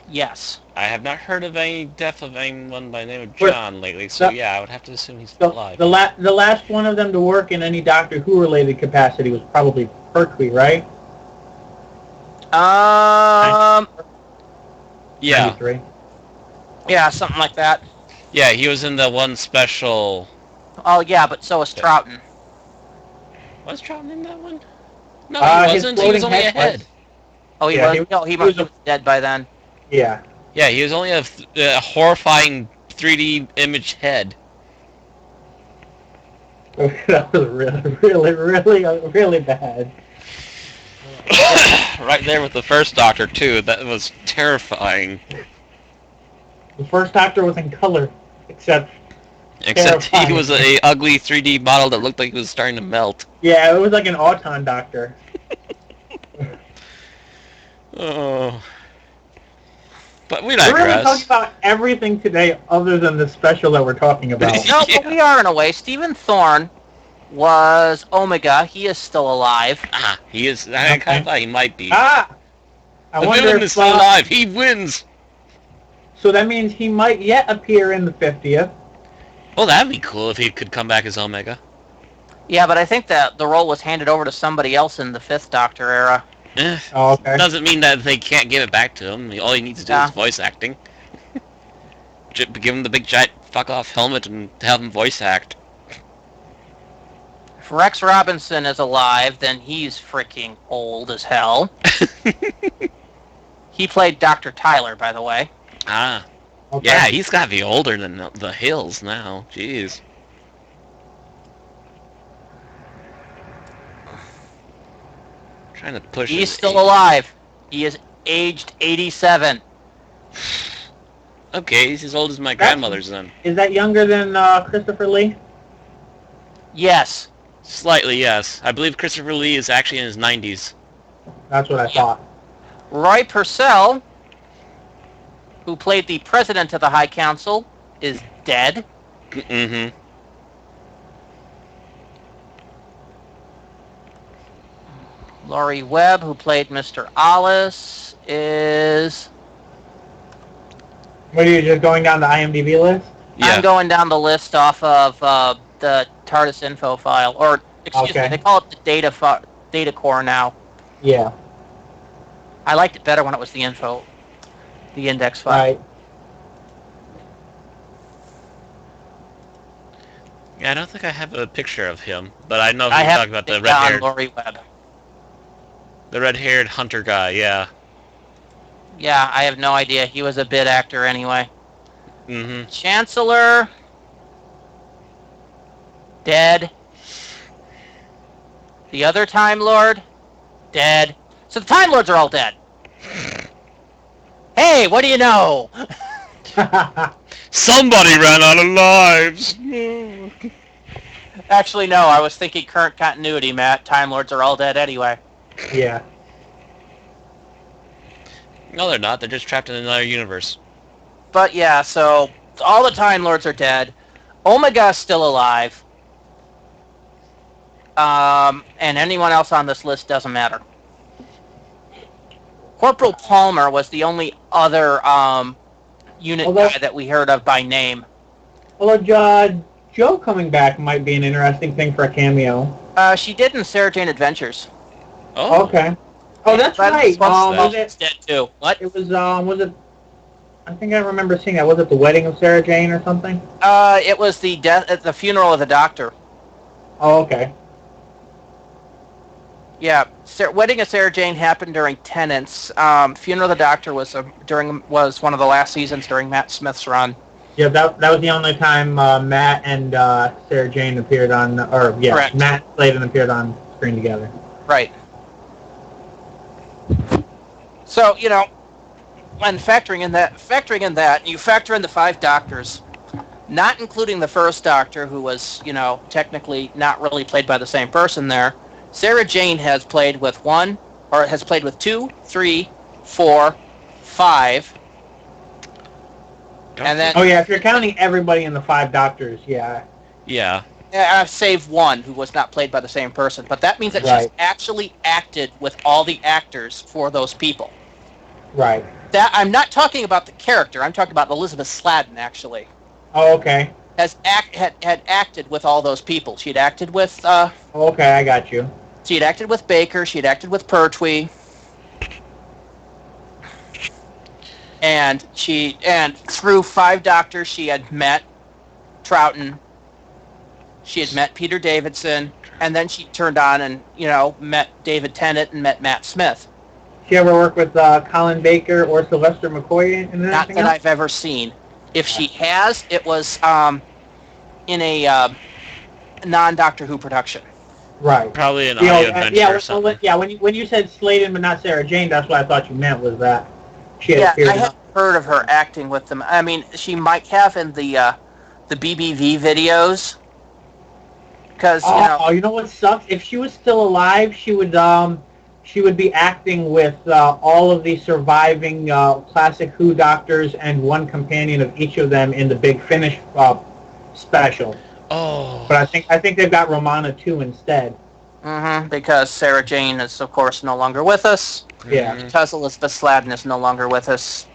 Yes. I have not heard of any death of anyone by the name of John lately, so yeah, I would have to assume he's still alive. The last one of them to work in any Doctor Who related capacity was probably Pertwee, right? Yeah. 93. Yeah, something like that. Yeah, he was in the one special. Oh yeah, but so was Troughton. Was Troughton in that one? No, he wasn't. He was only a head. Oh, he was. No, he was dead by then. Yeah. Yeah, he was only a horrifying 3D image head. That was really bad. Right there with the first Doctor too. That was terrifying. The first Doctor was in color, except he was a ugly 3D model that looked like he was starting to melt. Yeah, it was like an Auton Doctor. Oh. But we digress. We're really talking about everything today other than the special that we're talking about. No, but we are in a way. Stephen Thorne was Omega. He is still alive. He is. I kind of thought he might be. I the wonder villain if is still alive. He wins. So that means he might yet appear in the 50th. Well, that'd be cool if he could come back as Omega. Yeah, but I think that the role was handed over to somebody else in the 5th Doctor era. Okay. Doesn't mean that they can't give it back to him. All he needs to do is voice acting. Give him the big giant fuck off helmet and have him voice act. If Rex Robinson is alive, then he's freaking old as hell. He played Dr. Tyler, by the way. Okay. Yeah, he's got to be older than the Hills now. Jeez. Trying to push. He's still alive. He is aged 87. Okay, he's as old as my grandmother's then. Is that younger than Christopher Lee? Yes. Slightly, yes. I believe Christopher Lee is actually in his 90s. That's what I thought. Roy Purcell, who played the president of the High Council, is dead. Mm-hmm. Laurie Webb, who played Mr. Alice, is... What are you just going down the IMDb list? Yeah. I'm going down the list off of the TARDIS info file, or excuse me, they call it the data core now. Yeah. I liked it better when it was the index file. Right. Yeah, I don't think I have a picture of him, but I know who you're talking about, the red-haired... Laurie Webb. The red-haired hunter guy, yeah. Yeah, I have no idea. He was a bit actor anyway. Mm-hmm. Chancellor... dead. The other Time Lord? Dead. So the Time Lords are all dead. Hey, what do you know? Somebody ran out of lives! Actually, no, I was thinking current continuity, Matt. Time Lords are all dead anyway. Yeah. No, they're not. They're just trapped in another universe. But yeah, so all the Time Lords are dead. Omega's still alive. And anyone else on this list doesn't matter. Corporal Palmer was the only other unit guy that we heard of by name. Although Joe coming back might be an interesting thing for a cameo. She did in Sarah Jane Adventures. Oh. Okay. Oh, that's right. She's dead too. What? It was it? I think I remember seeing that. Was it the wedding of Sarah Jane or something? It was the funeral of the Doctor. Oh, okay. Yeah, wedding of Sarah Jane happened during Tennant's. Funeral of the Doctor was one of the last seasons during Matt Smith's run. Yeah, that was the only time Matt and Sarah Jane appeared on, Correct. Matt Sladen appeared on screen together. Right. So, when factoring in that, you factor in the 5 Doctors, not including the first Doctor, who was, technically not really played by the same person there. Sarah Jane has played with 2, 3, 4, 5. And then, if you're counting everybody in the 5 Doctors, yeah. Yeah. Save one who was not played by the same person. But that means that she's actually acted with all the actors for those people. Right. That I'm not talking about the character. I'm talking about Elizabeth Sladen, actually. Oh, okay. Had acted with all those people. She'd acted with... okay, I got you. She'd acted with Baker. She'd acted with Pertwee. And through 5 Doctors, she had met Troughton. She had met Peter Davidson, and then she turned on and met David Tennant and met Matt Smith. She ever worked with Colin Baker or Sylvester McCoy in anything Not that else? I've ever seen. If she has, it was in a non-Doctor Who production. Right. Probably an audio adventure or something. When you said Sladen but not Sarah Jane, that's what I thought you meant was that she had appeared. I had heard of her acting with them. I mean, she might have in the BBV videos. Because you know what sucks? If she was still alive, she would be acting with all of the surviving classic Who Doctors and one companion of each of them in the Big Finish special. Oh. But I think they've got Romana too instead. Mm-hmm. Because Sarah Jane is, of course, no longer with us. Yeah. Because Elizabeth Sladen is no longer with us,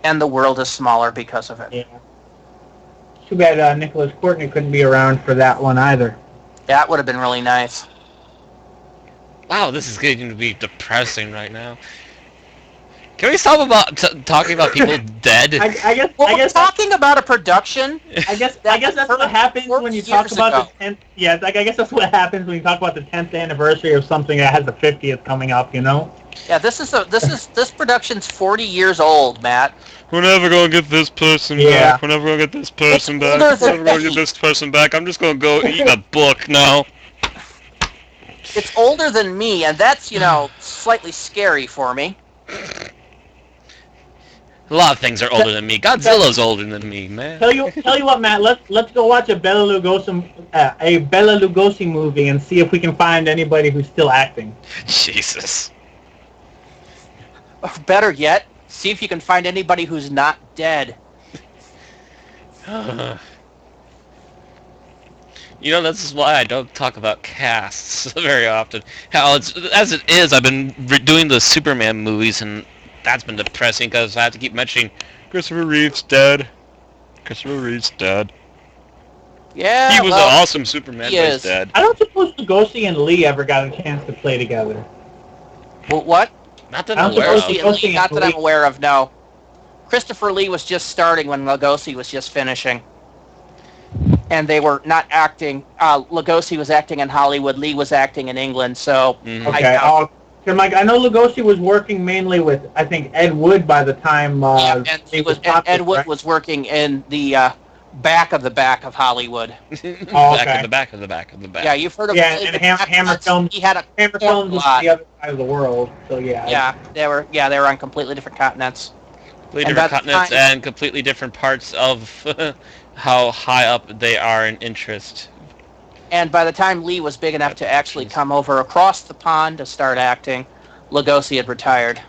and the world is smaller because of it. Yeah. Too bad Nicholas Courtney couldn't be around for that one either. That would have been really nice. Wow, this is getting to be depressing right now. Can we stop about talking about people dead? I guess we're talking about a production. I guess that's what happens when you talk about the 10th. Yeah, I guess that's what happens when you talk about the 10th anniversary of something that has the 50th coming up. Yeah, this production's 40 years old, Matt. We're never gonna get this person back. We're never gonna get this person back. We're never gonna get this person back. I'm just gonna go eat a book now. It's older than me, and that's slightly scary for me. A lot of things are older than me. Godzilla's older than me, man. Tell you what, Matt. Let's go watch a Bela Lugosi movie and see if we can find anybody who's still acting. Jesus. Or better yet, see if you can find anybody who's not dead. This is why I don't talk about casts very often. As it is, I've been doing the Superman movies, and that's been depressing because I have to keep mentioning Christopher Reeve's dead. Christopher Reeve's dead. Yeah, he was an awesome Superman, but he's dead. I don't suppose Lugosi and Lee ever got a chance to play together. Well, what? Not that I'm aware of. Not that I'm aware of, no. Christopher Lee was just starting when Lugosi was just finishing. And they were not acting. Lugosi was acting in Hollywood. Lee was acting in England, so... Mm-hmm. Okay, I know Lugosi was working mainly with, I think, Ed Wood by the time... Ed Wood was working in the back of Hollywood. Back of the back. Yeah, you've heard of... Yeah, and Hammer Films. Hammer Films was the other side of the world, so yeah. Yeah, they were on completely different continents. Completely different continents and completely different parts of how high up they are in interest. And by the time Lee was big enough to actually come over across the pond to start acting, Lugosi had retired.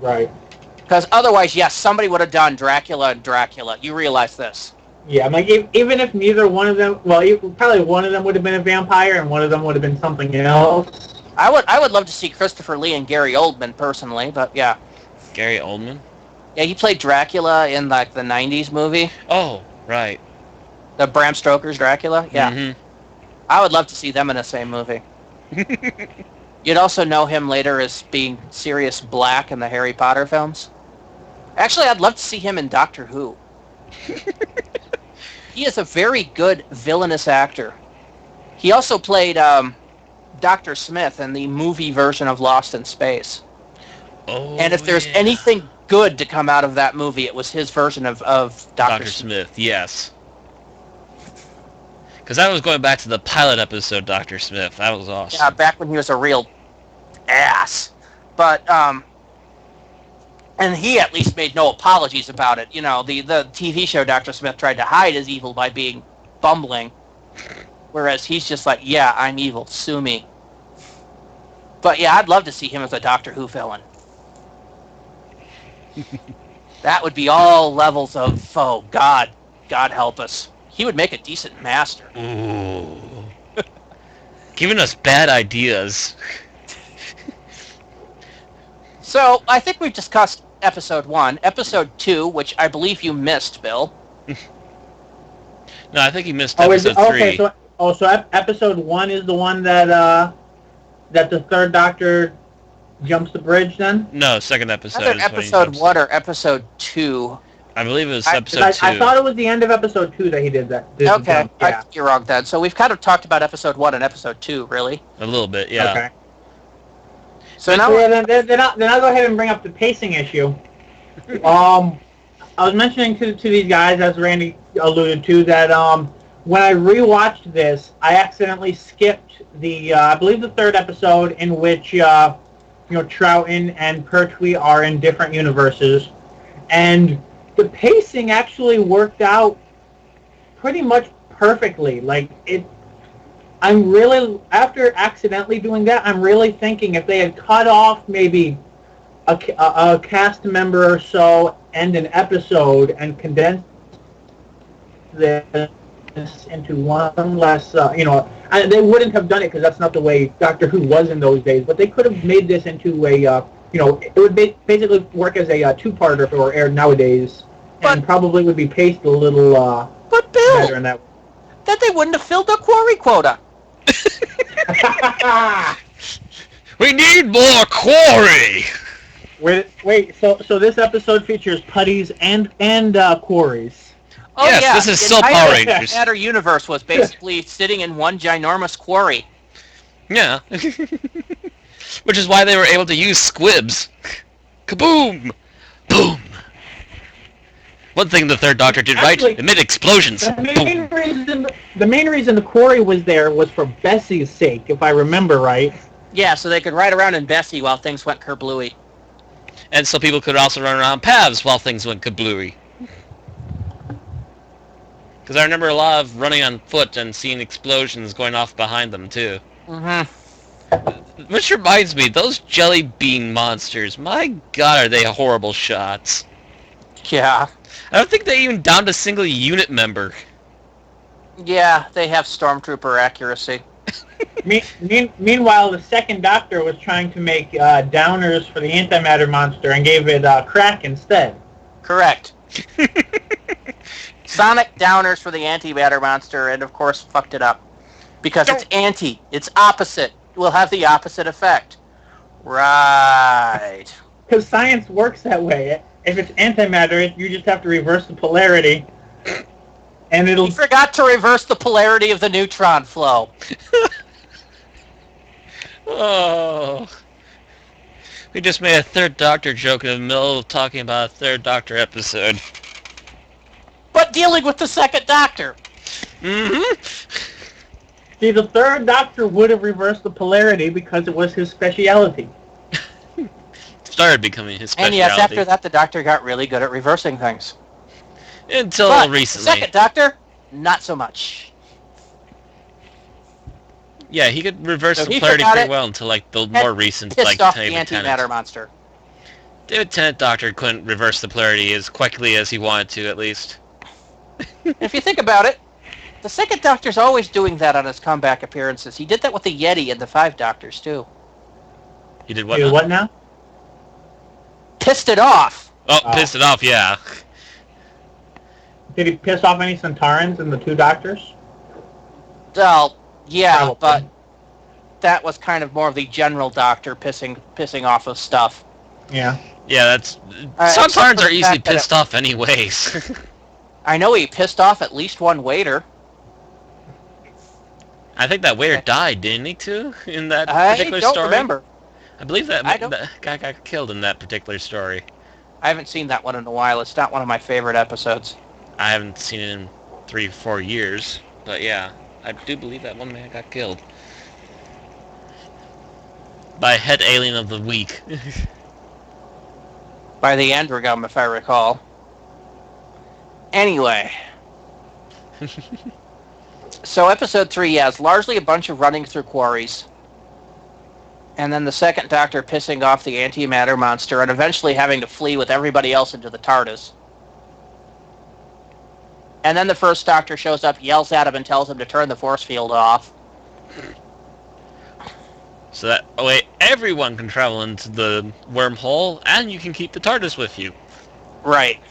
Right. Because otherwise, yes, somebody would have done Dracula and Dracula. You realize this. Yeah, even if neither one of them, probably one of them would have been a vampire and one of them would have been something else. I would love to see Christopher Lee and Gary Oldman personally, but yeah. Gary Oldman? Yeah, he played Dracula in the 90s movie. Oh, right. The Bram Stoker's Dracula? Yeah. Mm-hmm. I would love to see them in the same movie. You'd also know him later as being Sirius Black in the Harry Potter films. Actually, I'd love to see him in Doctor Who. He is a very good villainous actor. He also played Dr. Smith in the movie version of Lost in Space. Oh, and if there's anything good to come out of that movie, it was his version of Dr. Smith. Yes. Because that was going back to the pilot episode, Dr. Smith. That was awesome. Yeah, back when he was a real ass. But, and he at least made no apologies about it. You know, the TV show Dr. Smith tried to hide his evil by being bumbling. Whereas he's just like, yeah, I'm evil, sue me. But yeah, I'd love to see him as a Doctor Who villain. That would be all levels of, oh, God help us. He would make a decent master. Ooh. Giving us bad ideas. So, I think we've discussed episode 1. Episode 2, which I believe you missed, Bill. No, I think you missed episode 3. Okay, so episode 1 is the one that the third Doctor jumps the bridge then? No, second episode. Either episode 1 or episode 2. I believe it was episode 2. I thought it was the end of episode 2 that he did that. Okay, yeah. I think you're wrong then. So we've kind of talked about episode 1 and episode 2, really. A little bit, yeah. Okay. So now... Then I'll go ahead and bring up the pacing issue. I was mentioning to these guys, as Randy alluded to, that when I rewatched this, I accidentally skipped I believe the third episode in which Troughton and Pertwee are in different universes, and the pacing actually worked out pretty much perfectly. I'm really, after accidentally doing that, I'm really thinking if they had cut off maybe a cast member or so and an episode and condensed this into one less, they wouldn't have done it because that's not the way Doctor Who was in those days, but they could have made this into it would basically work as a two-parter or aired nowadays, and probably would be paced a little but Bill, better in that. That they wouldn't have filled the quarry quota. We need more quarry! Wait, so this episode features putties and quarries. Oh yes, yeah, this is still Power Rangers. The entire universe was basically sitting in one ginormous quarry. Yeah. Which is why they were able to use squibs. Kaboom! Boom! One thing the third Doctor did right, emit explosions. The main reason the quarry was there was for Bessie's sake, if I remember right. Yeah, so they could ride around in Bessie while things went kerblooey. And so people could also run around paths while things went kablooey. Because I remember a lot of running on foot and seeing explosions going off behind them, too. Mm-hmm. Which reminds me, those jelly bean monsters, my god, are they horrible shots. Yeah. I don't think they even downed a single unit member. Yeah, they have stormtrooper accuracy. Meanwhile, the second Doctor was trying to make downers for the antimatter monster and gave it crack instead. Correct. Sonic downers for the antimatter monster, and of course fucked it up. Because it's anti. It's opposite. It will have the opposite effect. Right. Because science works that way. If it's antimatter, you just have to reverse the polarity. And it'll... You forgot to reverse the polarity of the neutron flow. Oh. We just made a third Doctor joke in the middle of talking about a third Doctor episode. But dealing with the second Doctor. Mm-hmm. See, the third Doctor would have reversed the polarity because it was his speciality. Started becoming his specialty. And yes, after that, the Doctor got really good at reversing things. Until recently. The second Doctor, not so much. Yeah, he could reverse the polarity pretty well until the more recent, pissed off the antimatter monster. David Tennant Doctor couldn't reverse the polarity as quickly as he wanted to, at least. If you think about it, the second Doctor's always doing that on his comeback appearances. He did that with the Yeti and the Five Doctors, too. He did what? What now? Pissed it off. Oh, pissed it off, yeah. Did he piss off any Centaurans in the two Doctors? Well, yeah, Probably. but that was kind of more of the general Doctor pissing off of stuff. Yeah. Yeah, that's... Centaurans are easily pissed off anyways. I know he pissed off at least one waiter. I think that waiter died, didn't he, too, in that particular story? I don't remember. I believe that guy got killed in that particular story. I haven't seen that one in a while. It's not one of my favorite episodes. I haven't seen it in 3-4 years, but yeah, I do believe that one man got killed. By head alien of the week. By the Androgum, if I recall. Anyway. So episode 3 is largely a bunch of running through quarries. And then the second Doctor pissing off the antimatter monster and eventually having to flee with everybody else into the TARDIS. And then the first Doctor shows up, yells at him, and tells him to turn the force field off. So that way everyone can travel into the wormhole, and you can keep the TARDIS with you. Right.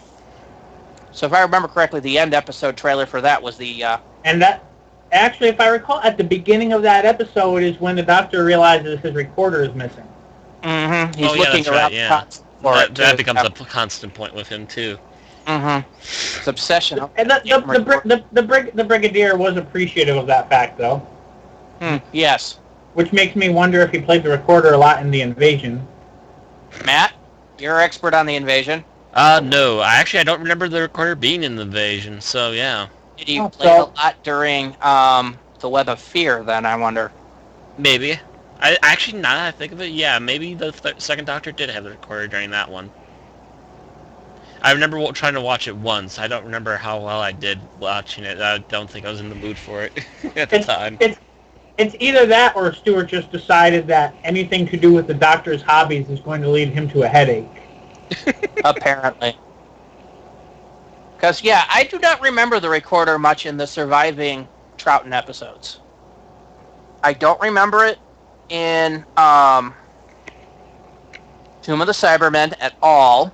So if I remember correctly, the end episode trailer for that was the... And that... Actually, if I recall, at the beginning of that episode is when the Doctor realizes his recorder is missing. Mm-hmm. He's looking around for it. That becomes a constant point with him, too. Mm-hmm. It's obsession. And the Brigadier was appreciative of that fact, though. Yes. Which makes me wonder if he played the recorder a lot in the Invasion. Matt, you're an expert on the Invasion. No. I don't remember the recorder being in the Invasion, so yeah. Did you play a lot during the Web of Fear, then, I wonder? Maybe. Now that I think of it, yeah, maybe the second Doctor did have the recorder during that one. I remember trying to watch it once. I don't remember how well I did watching it. I don't think I was in the mood for it at the time. It's either that or Stewart just decided that anything to do with the Doctor's hobbies is going to lead him to a headache. Apparently. Because, yeah, I do not remember the recorder much in the surviving Troughton episodes. I don't remember it in Tomb of the Cybermen at all.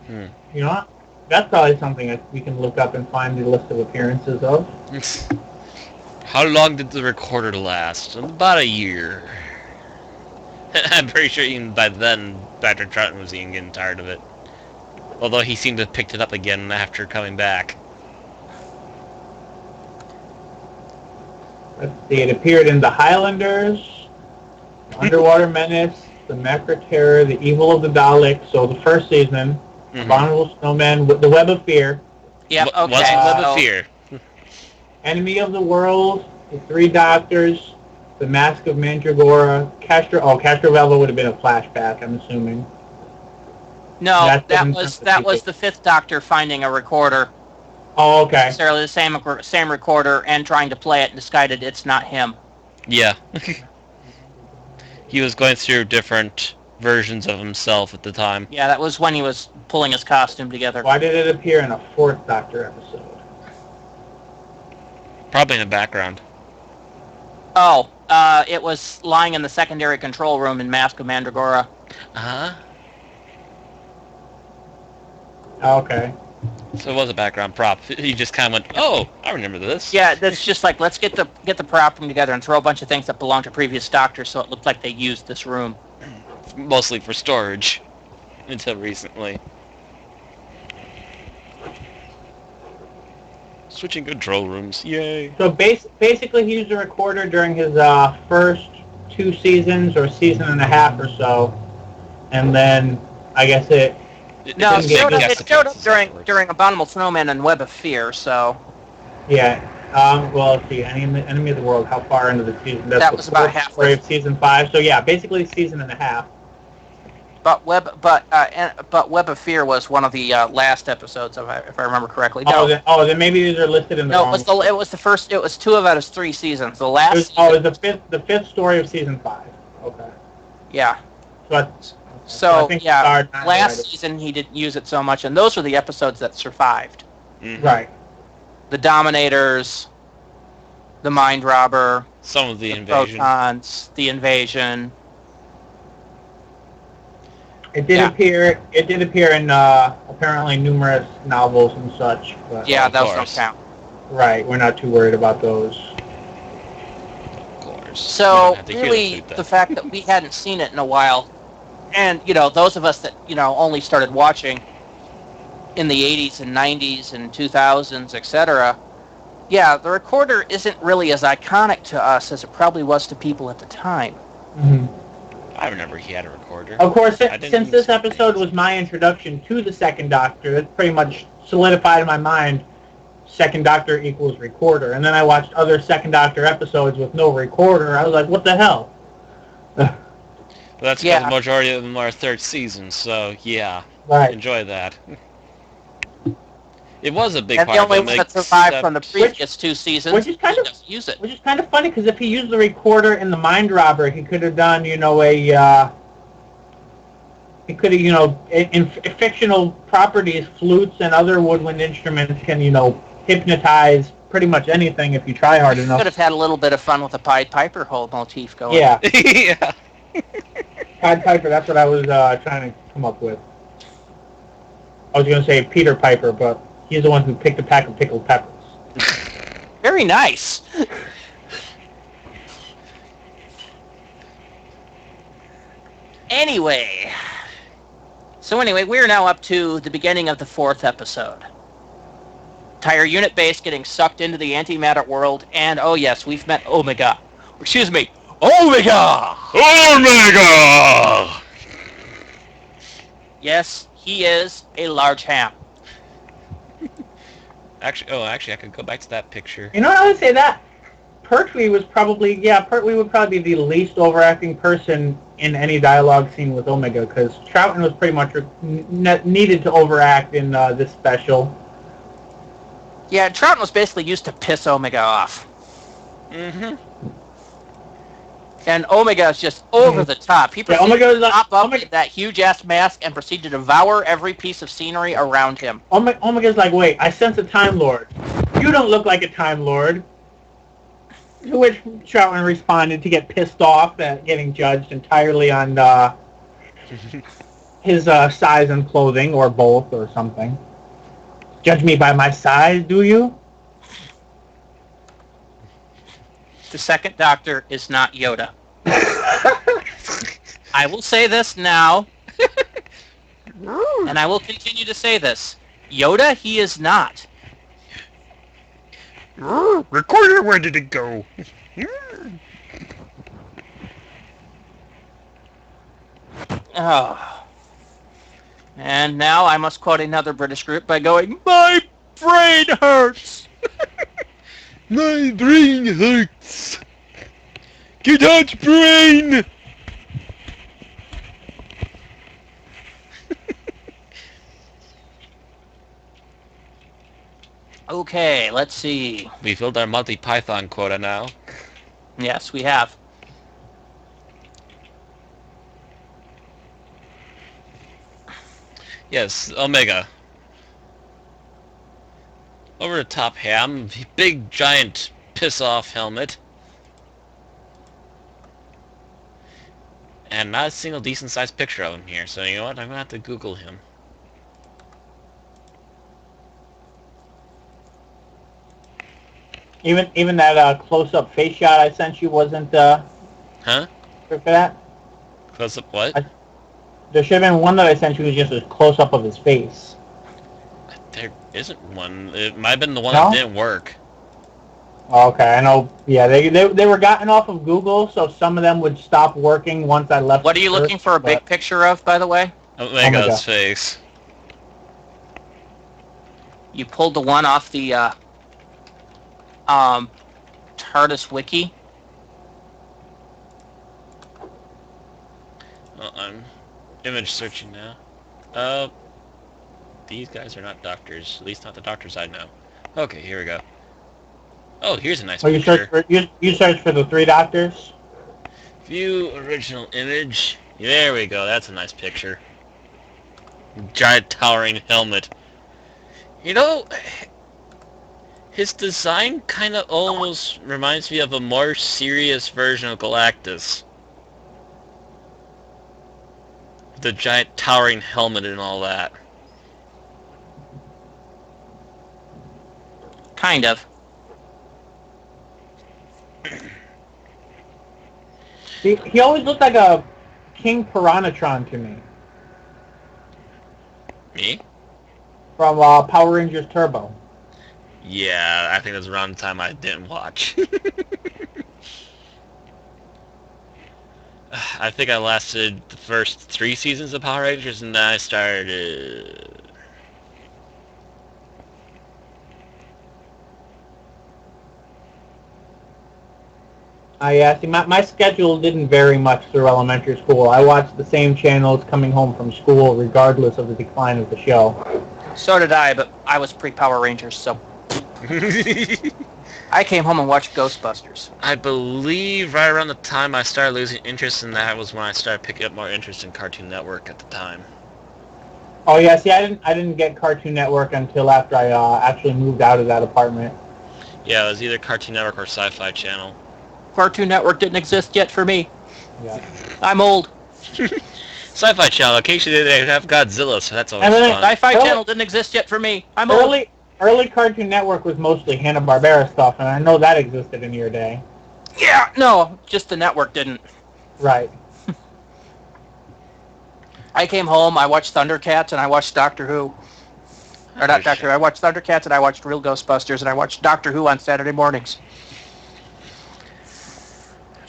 You know what? That's probably something that we can look up and find the list of appearances of. How long did the recorder last? About a year. I'm pretty sure even by then, Dr. Troughton was even getting tired of it. Although he seemed to have picked it up again after coming back. Let's see, it appeared in The Highlanders, Underwater Menace, The Macra Terror, The Evil of the Daleks, so the first season, Abominable Snowman, The Web of Fear. Yeah, okay. What's The Web of Fear? Enemy of the World, The Three Doctors, The Mask of Mandragora, Castrovelva would have been a flashback, I'm assuming. No, that was the fifth Doctor finding a recorder. Oh, okay. Necessarily the same recorder and trying to play it and decided it's not him. Yeah. He was going through different versions of himself at the time. Yeah, that was when he was pulling his costume together. Why did it appear in a fourth Doctor episode? Probably in the background. Oh, it was lying in the secondary control room in Mask of Mandragora. Uh-huh. Okay. So it was a background prop. He just kind of went, oh, I remember this. Yeah, that's just like, let's get the prop room together and throw a bunch of things that belonged to previous Doctors so it looked like they used this room. Mostly for storage. Until recently. Switching control rooms. Yay. So basically he used a recorder during his first 2 seasons or season and a half or so. And then I guess it showed up during Abominable Snowman and Web of Fear, so... Yeah. Well, let's see. Enemy of the World, how far into the season? That was about halfway. Of season 5. So yeah, basically season and a half. But Web of Fear was one of the last episodes, if I remember correctly. No. Then maybe these are listed in the wrong... No, it was the first. It was 2 out of 3 seasons. The last. It was the fifth story of season 5. Okay. Yeah. So yeah, last season he didn't use it so much, and those were the episodes that survived. Mm-hmm. Right. The Dominators, the Mind Robber, some of the Invasion. Protons, the Invasion. It did appear in apparently numerous novels and such. But yeah, those don't count. Right, we're not too worried about those. Of course. So really, the fact that we hadn't seen it in a while, and those of us that only started watching in the 80s and 90s and 2000s, etc., Yeah, the recorder isn't really as iconic to us as it probably was to people at the time. Mm-hmm. I remember he had a recorder. Of course, since this episode was my introduction to the Second Doctor, it pretty much solidified in my mind Second Doctor equals recorder. And then I watched other Second Doctor episodes with no recorder. I was like, what the hell? Well, that's because the majority of them are third season, so yeah. Right. Enjoy that. It was a big and part of it. And the only one that survived from the previous 2 seasons which is kind of, doesn't use it. Which is kind of funny, because if he used the recorder in the Mind Robber, he could have done, in fictional properties, flutes and other woodwind instruments can, hypnotize pretty much anything if you try hard enough. Could have had a little bit of fun with the Pied Piper whole motif going. Yeah. Yeah. Pied Piper, that's what I was trying to come up with. I was going to say Peter Piper, but he's the one who picked a pack of pickled peppers. Very nice. Anyway, we're now up to the beginning of the 4th episode. Entire unit base getting sucked into the antimatter world, and oh yes, we've met Omega. Excuse me, Omega! Omega! Yes, he is a large ham. Actually, I could go back to that picture. I would say that Pertwee would probably be the least overacting person in any dialogue scene with Omega, because Troughton was pretty much needed to overact in this special. Yeah, Troughton was basically used to piss Omega off. Mm-hmm. And Omega is just over the top. He proceeded to pop up in that huge-ass mask and proceed to devour every piece of scenery around him. Omega's like, wait, I sense a Time Lord. You don't look like a Time Lord. To which Troughton responded to get pissed off at getting judged entirely on his size and clothing, or both, or something. Judge me by my size, do you? The Second Doctor is not Yoda. I will say this now, and I will continue to say this. Yoda, he is not. Recorder, where did it go? Oh. And now I must quote another British group by going, "My brain hurts!" My brain hurts! Get out, brain! Okay, let's see. We filled our Monty Python quota now. Yes, we have. Yes, Omega. Over the top ham, big giant piss-off helmet. And not a single decent-sized picture of him here, so you know what, I'm gonna have to Google him. Even that close-up face shot I sent you wasn't Huh? for that? Close-up what? There should have been one that I sent you was just a close-up of his face. There isn't one. It might have been the one that didn't work. Okay, I know. Yeah, they were gotten off of Google, so some of them would stop working once I left. What are you looking for a big picture of, by the way? Omega's face. You pulled the one off the TARDIS wiki. Well, I'm image searching now. These guys are not doctors. At least not the doctors I know. Okay, here we go. Oh, here's a nice picture. You search for the 3 doctors? View original image. There we go. That's a nice picture. Giant towering helmet. You know, his design kind of almost reminds me of a more serious version of Galactus. The giant towering helmet and all that. Kind of. He always looked like a King Piranhatron to me. Me? From Power Rangers Turbo. Yeah, I think that's around the time I didn't watch. I think I lasted the first 3 seasons of Power Rangers, and then I started... Yeah, see, my schedule didn't vary much through elementary school. I watched the same channels coming home from school, regardless of the decline of the show. So did I, but I was pre-Power Rangers, so... I came home and watched Ghostbusters. I believe right around the time I started losing interest in that was when I started picking up more interest in Cartoon Network at the time. Oh yeah, see, I didn't get Cartoon Network until after I actually moved out of that apartment. Yeah, it was either Cartoon Network or Sci-Fi Channel. Cartoon Network didn't exist yet for me. Yeah. I'm old. Sci-Fi Channel. Occasionally they have Godzilla, so that's always fun. Sci-Fi Channel didn't exist yet for me. I'm old. Early Cartoon Network was mostly Hanna-Barbera stuff, and I know that existed in your day. Yeah, no, just the network didn't. Right. I came home, I watched Thundercats, and I watched Doctor Who. Or not Doctor Who, I watched Thundercats, and I watched Real Ghostbusters, and I watched Doctor Who on Saturday mornings.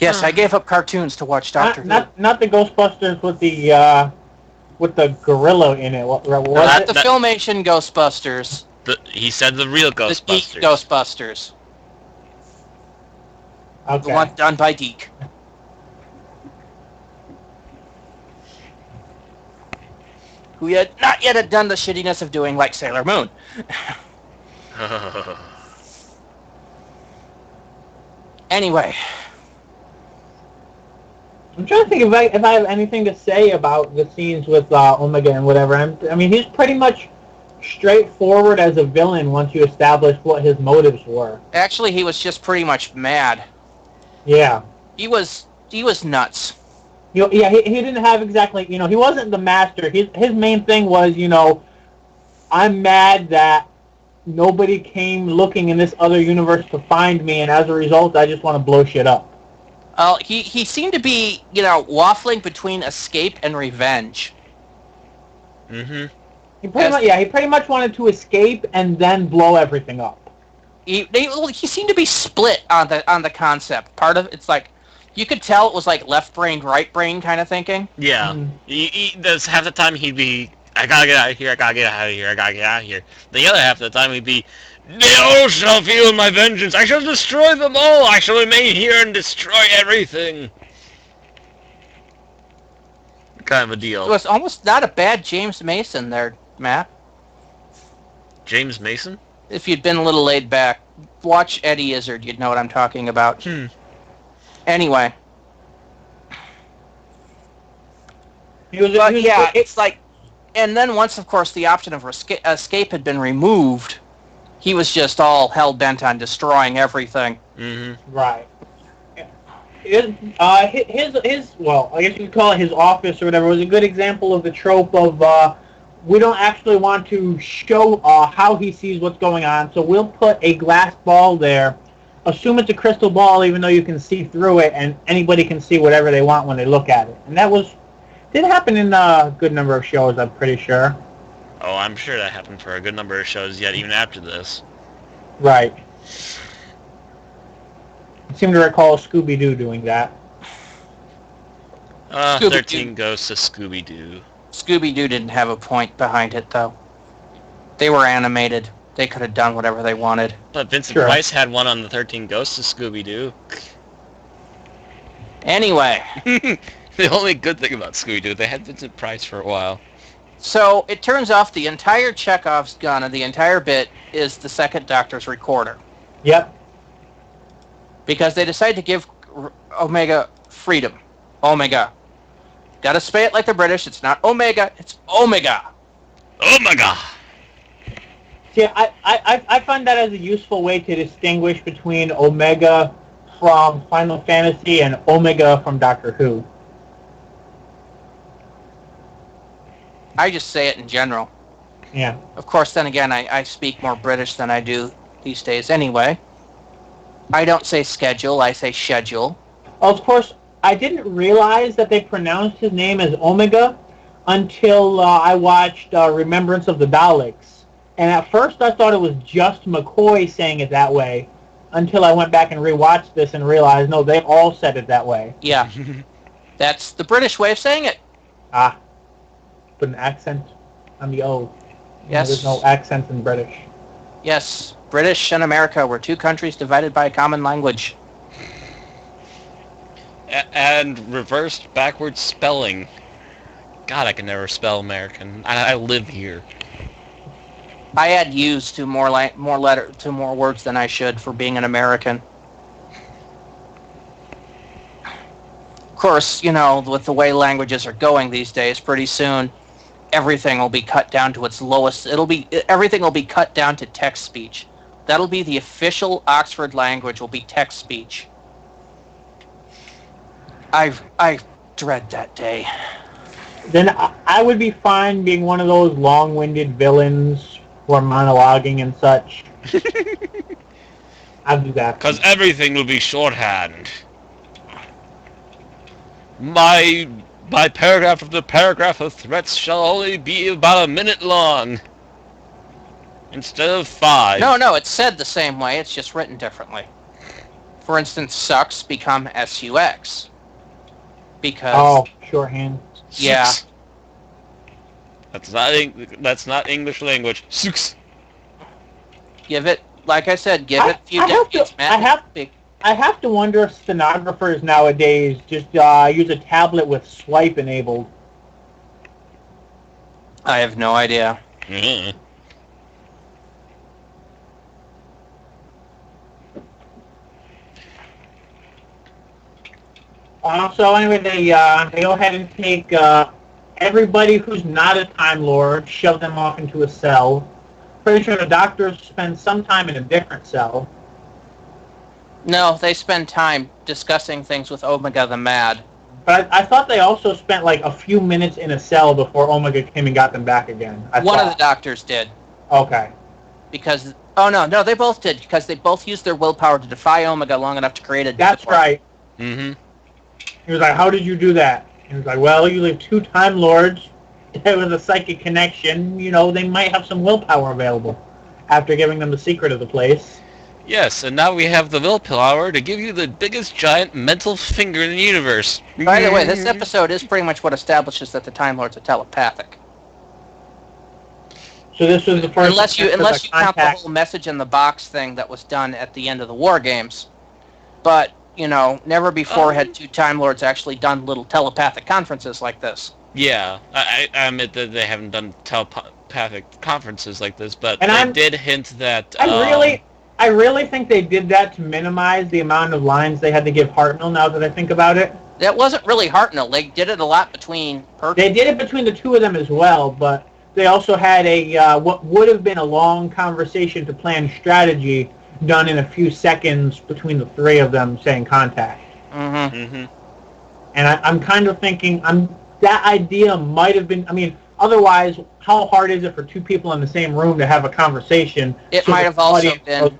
Yes, I gave up cartoons to watch Doctor Who. Not the Ghostbusters with the gorilla in it. What not the Filmation Ghostbusters. He said the real Ghostbusters. The Geek Ghostbusters. Okay. The one done by Geek. Who had not yet done the shittiness of doing like Sailor Moon. Anyway. I'm trying to think if I have anything to say about the scenes with Omega and whatever. I mean, he's pretty much straightforward as a villain once you establish what his motives were. Actually, he was just pretty much mad. Yeah. He was nuts. He didn't have exactly, he wasn't the master. His main thing was, I'm mad that nobody came looking in this other universe to find me, and as a result, I just want to blow shit up. He seemed to be, waffling between escape and revenge. Mm-hmm. He pretty much wanted to escape and then blow everything up. He seemed to be split on the concept. Part of it's like you could tell it was like left brain, right brain kind of thinking. Yeah. He does half the time he'd be, I gotta get out of here, I gotta get out of here, I gotta get out of here. The other half of the time he'd be, they all shall feel my vengeance, I shall destroy them all, I shall remain here and destroy everything. Kind of a deal. It was almost not a bad James Mason there, Matt. James Mason? If you'd been a little laid back, watch Eddie Izzard, you'd know what I'm talking about. Anyway. It's like, and then once, of course, the option of escape had been removed, he was just all hell-bent on destroying everything. Mm-hmm. Right. His well, I guess you could call it his office or whatever, was a good example of the trope of, we don't actually want to show how he sees what's going on, so we'll put a glass ball there, assume it's a crystal ball even though you can see through it, and anybody can see whatever they want when they look at it. And that did happen in a good number of shows, I'm pretty sure. Oh, I'm sure that happened for a good number of shows yet, even after this. Right. I seem to recall Scooby-Doo doing that. 13 Ghosts of Scooby-Doo. Scooby-Doo didn't have a point behind it, though. They were animated. They could have done whatever they wanted. But Vincent Price had one on the 13 Ghosts of Scooby-Doo. Anyway. The only good thing about Scooby-Doo, they had Vincent Price for a while. So, it turns off the entire Chekhov's gun of the entire bit is the second Doctor's recorder. Yep. Because they decided to give Omega freedom. Omega. Gotta say it like the British. It's not Omega, it's Omega. Omega! See, I find that as a useful way to distinguish between Omega from Final Fantasy and Omega from Doctor Who. I just say it in general. Yeah. Of course, then again, I speak more British than I do these days anyway. I don't say schedule, I say schedule. Of course, I didn't realize that they pronounced his name as Omega until I watched Remembrance of the Daleks. And at first I thought it was just McCoy saying it that way, until I went back and rewatched this and realized, no, they all said it that way. Yeah. That's the British way of saying it. Ah. Put an accent on the O. Yes. There's no accent in British. Yes. British and America were two countries divided by a common language. And reversed backwards spelling. God, I can never spell American. I live here. I add U's to more words than I should for being an American. Of course, with the way languages are going these days, pretty soon everything will be cut down to its lowest. Everything will be cut down to text speech. That'll be the official Oxford language. Will be text speech. I dread that day. Then I would be fine being one of those long-winded villains who are monologuing and such. I'll do that. Because everything will be shorthand. My paragraph of the paragraph of threats shall only be about a minute long. Instead of 5. No, it's said the same way. It's just written differently. For instance, sucks become SUX. Because... Oh, shorthand. Yeah. That's not English language. Sucks. Give it, like I said, give it a few decades, man. I have to wonder if stenographers nowadays just use a tablet with swipe enabled. I have no idea. Mm-hmm. So anyway, they go ahead and take everybody who's not a Time Lord, shove them off into a cell. Pretty sure the doctors spend some time in a different cell. No, they spend time discussing things with Omega the Mad. But I thought they also spent like a few minutes in a cell before Omega came and got them back again. One of the doctors did. Okay. Because, no, they both did, because they both used their willpower to defy Omega long enough to create a... That's right. Mm-hmm. He was like, how did you do that? He was like, well, you leave 2 Time Lords with a psychic connection, they might have some willpower available after giving them the secret of the place. Yes, and now we have the willpower to give you the biggest giant mental finger in the universe. By the way, this episode is pretty much what establishes that the Time Lords are telepathic. So this was the first... Unless you count the whole message in the box thing that was done at the end of the War Games. But, never before had 2 Time Lords actually done little telepathic conferences like this. Yeah, I admit that they haven't done telepathic conferences like this, but they did hint that... I really think they did that to minimize the amount of lines they had to give Hartnell, now that I think about it. That wasn't really Hartnell. They did it a lot between... They did it between the 2 of them as well, but they also had what would have been a long conversation to plan strategy done in a few seconds between the 3 of them saying contact. Mm-hmm. Mm-hmm. And I'm kind of thinking, that idea might have been... Otherwise, how hard is it for 2 people in the same room to have a conversation? It might have also been,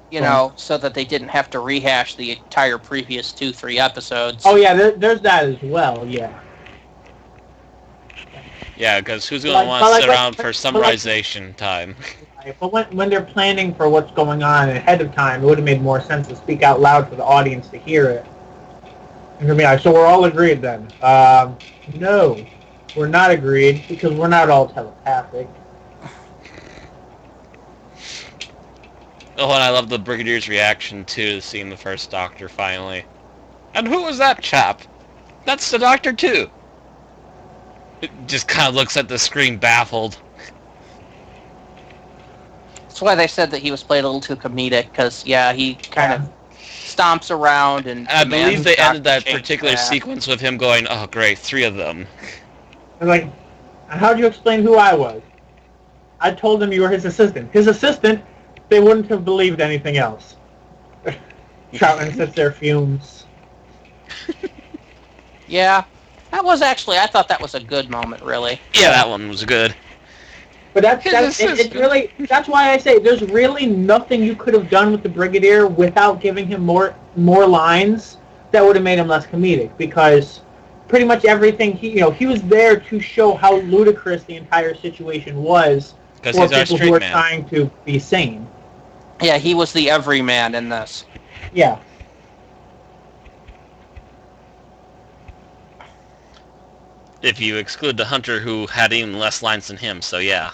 so that they didn't have to rehash the entire previous 2-3 episodes. Oh, yeah, there's that as well, yeah. Yeah, because who's going to want to sit around for summarization time? Right, but when they're planning for what's going on ahead of time, it would have made more sense to speak out loud for the audience to hear it. And so we're all agreed then. No. We're not agreed, because we're not all telepathic. Oh, and I love the Brigadier's reaction, too, to seeing the first Doctor, finally. And who was that chap? That's the Doctor, too. It just kind of looks at the screen, baffled. That's why they said that he was played a little too comedic, because, he kind of stomps around and... I believe they ended that particular sequence with him going, oh, great, 3 of them. I'm like, how'd you explain who I was? I told them you were his assistant. His assistant, they wouldn't have believed anything else. Troutman sits there, fumes. Yeah, that was actually, I thought that was a good moment, really. Yeah, that one was good. But that's why I say there's really nothing you could have done with the Brigadier without giving him more lines that would have made him less comedic, because pretty much everything he was there to show how ludicrous the entire situation was, Because for he's our people straight who are man. trying to be sane. Yeah, he was the everyman in this. Yeah. If you exclude the Hunter, who had even less lines than him, so yeah.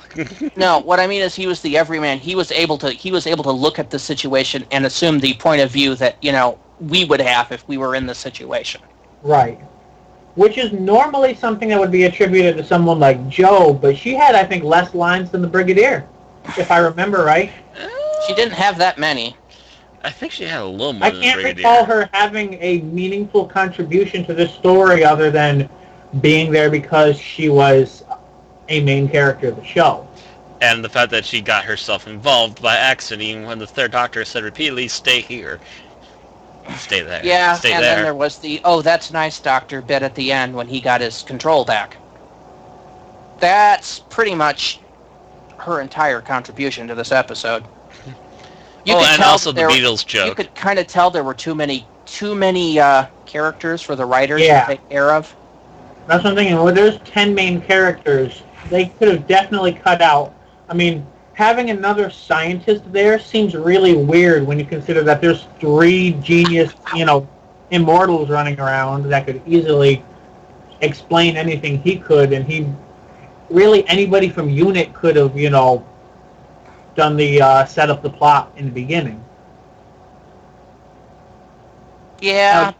No, what I mean is he was the everyman. He was able to look at the situation and assume the point of view that, we would have if we were in the situation. Right. Which is normally something that would be attributed to someone like Joe, but she had, I think, less lines than the Brigadier, if I remember right. She didn't have that many. I think she had a little more than the Brigadier. I can't recall her having a meaningful contribution to this story other than being there because she was a main character of the show. And the fact that she got herself involved by accident, even when the Third Doctor said repeatedly, "Stay here, stay there, yeah, stay and there." Then there was the "Oh, that's nice, Doctor" bit at the end when he got his control back. That's pretty much her entire contribution to this episode. And also the Beatles joke. You could kind of tell there were too many characters for the writers to take care of. That's what I'm thinking. Well, there's 10 main characters. They could have definitely cut out. I mean, having another scientist there seems really weird when you consider that there's 3 genius, immortals running around that could easily explain anything he could, and anybody from UNIT could have, done the set up the plot in the beginning. Yeah.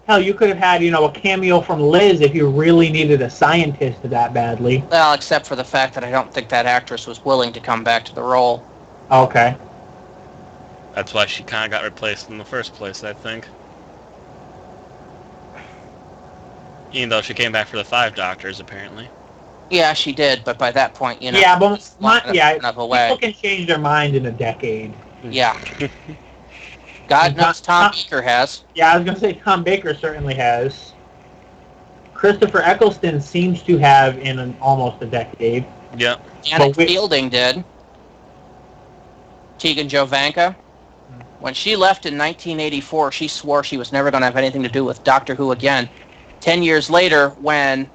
Hell, you could have had, a cameo from Liz if you really needed a scientist that badly. Well, except for the fact that I don't think that actress was willing to come back to the role. Okay. That's why she kind of got replaced in the first place, I think. Even though she came back for the 5 Doctors, apparently. Yeah, she did, but by that point, Yeah, but enough away. People can change their mind in a decade. Yeah. God knows Tom Baker has. Yeah, I was going to say Tom Baker certainly has. Christopher Eccleston seems to have in almost a decade. Yep. Janet Fielding did. Tegan Jovanka. When she left in 1984, she swore she was never going to have anything to do with Doctor Who again. 10 years later, when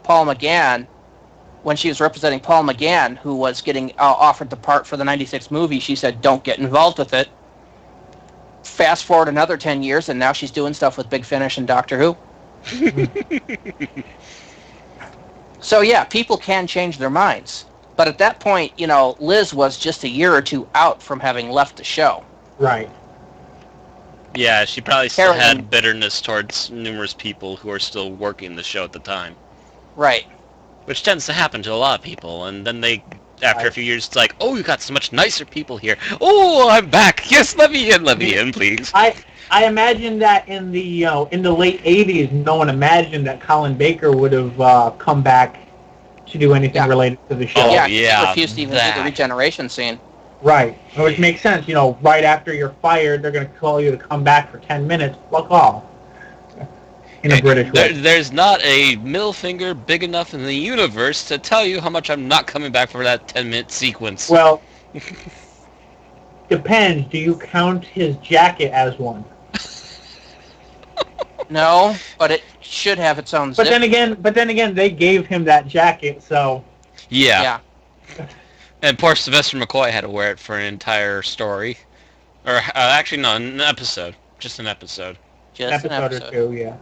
she was representing Paul McGann, who was getting offered the part for the 96 movie, she said, "Don't get involved with it." Fast forward another 10 years, and now she's doing stuff with Big Finish and Doctor Who. So, yeah, people can change their minds. But at that point, Liz was just a year or 2 out from having left the show. Right. Yeah, she probably still had bitterness towards numerous people who are still working the show at the time. Right. Which tends to happen to a lot of people, and then after a few years, it's like, "Oh, you got so much nicer people here. Oh, I'm back. Yes, let me in, please." I imagine that in the late 80s, no one imagined that Colin Baker would have come back to do anything related to the show. Oh, yeah, yeah, he refused to even do the regeneration scene. Right, which makes sense. Right after you're fired, they're going to call you to come back for 10 minutes. Fuck off. In a British way. There's not a middle finger big enough in the universe to tell you how much I'm not coming back for that 10-minute sequence. Well, depends. Do you count his jacket as one? No, but it should have its own zip. But then again, they gave him that jacket, so... Yeah. And poor Sylvester McCoy had to wear it for an entire story. Or, actually, no, an episode. Just an episode. Just an episode. Or 2, yeah.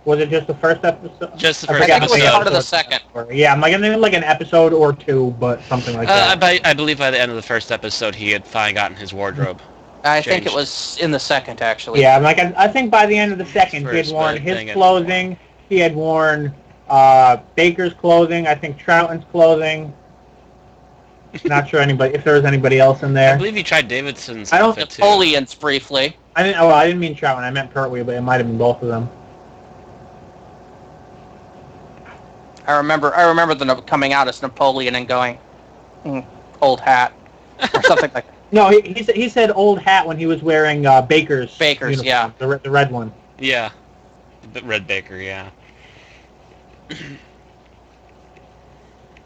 Was it just the first episode? Just the first episode. I think episode. it was part of the second. Yeah, I'm like an episode or 2, but something like that. I believe by the end of the first episode, he had finally gotten his wardrobe. I think it was in the second, actually. Yeah, I think by the end of the second, he had worn his clothing. He had worn Baker's clothing. I think Troughton's clothing. Not sure if there was anybody else in there. I believe he tried Davidson's outfit too. Napoleon's briefly. I didn't mean Troughton. I meant Pertwee, but it might have been both of them. I remember them coming out as Napoleon and going, "Old hat," or something like that. No, he said old hat when he was wearing Baker's uniform, yeah. The red one. Yeah. The Red Baker, yeah.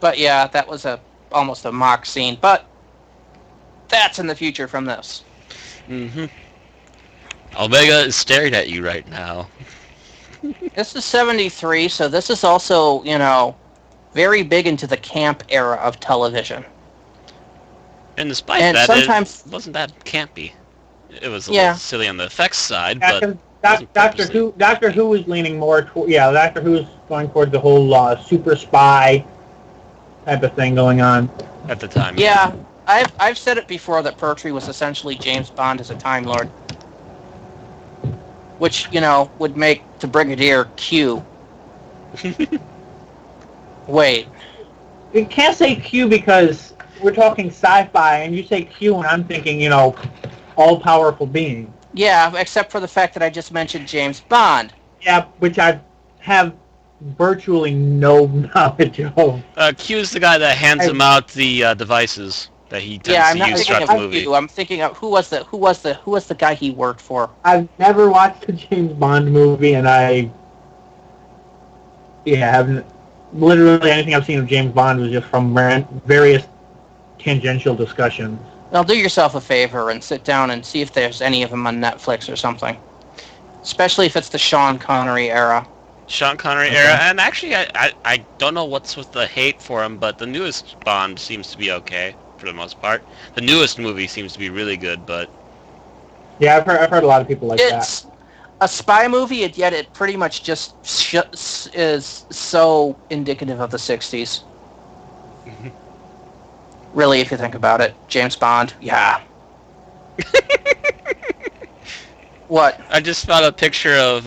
But yeah, that was almost a mock scene, but that's in the future from this. Mm-hmm. Omega is staring at you right now. This is 73, so this is also, very big into the camp era of television. And despite And that, sometimes it wasn't that campy. It was a little silly on the effects side, Yeah, but 'cause Doctor Who was leaning more toward, Doctor Who was going towards the whole super spy type of thing going on. at the time. Yeah, I've said it before that Pertwee was essentially James Bond as a Time Lord, which would make the Brigadier Q. Wait, You can't say Q because we're talking sci-fi, and you say Q, and I'm thinking, all-powerful being. yeah, except for the fact that I just mentioned James Bond. Yeah, which I have virtually no knowledge of. Q's the guy that hands him out the devices that he tends I'm to not use thinking throughout the of movie. Q. I'm thinking of who was the guy he worked for. I've never watched a James Bond movie, and I haven't. Literally anything I've seen of James Bond was just from various tangential discussions. Now do yourself a favor and sit down and see if there's any of them on Netflix or something. Especially if it's the Sean Connery era. Sean Connery era, and actually I don't know what's with the hate for him, but the newest Bond seems to be okay for the most part. The newest movie seems to be really good, but yeah, I've heard a lot of people like that. It's a spy movie, and yet it pretty much just is so indicative of the 60s. Really, if you think about it. James Bond, yeah. What? I just found a picture of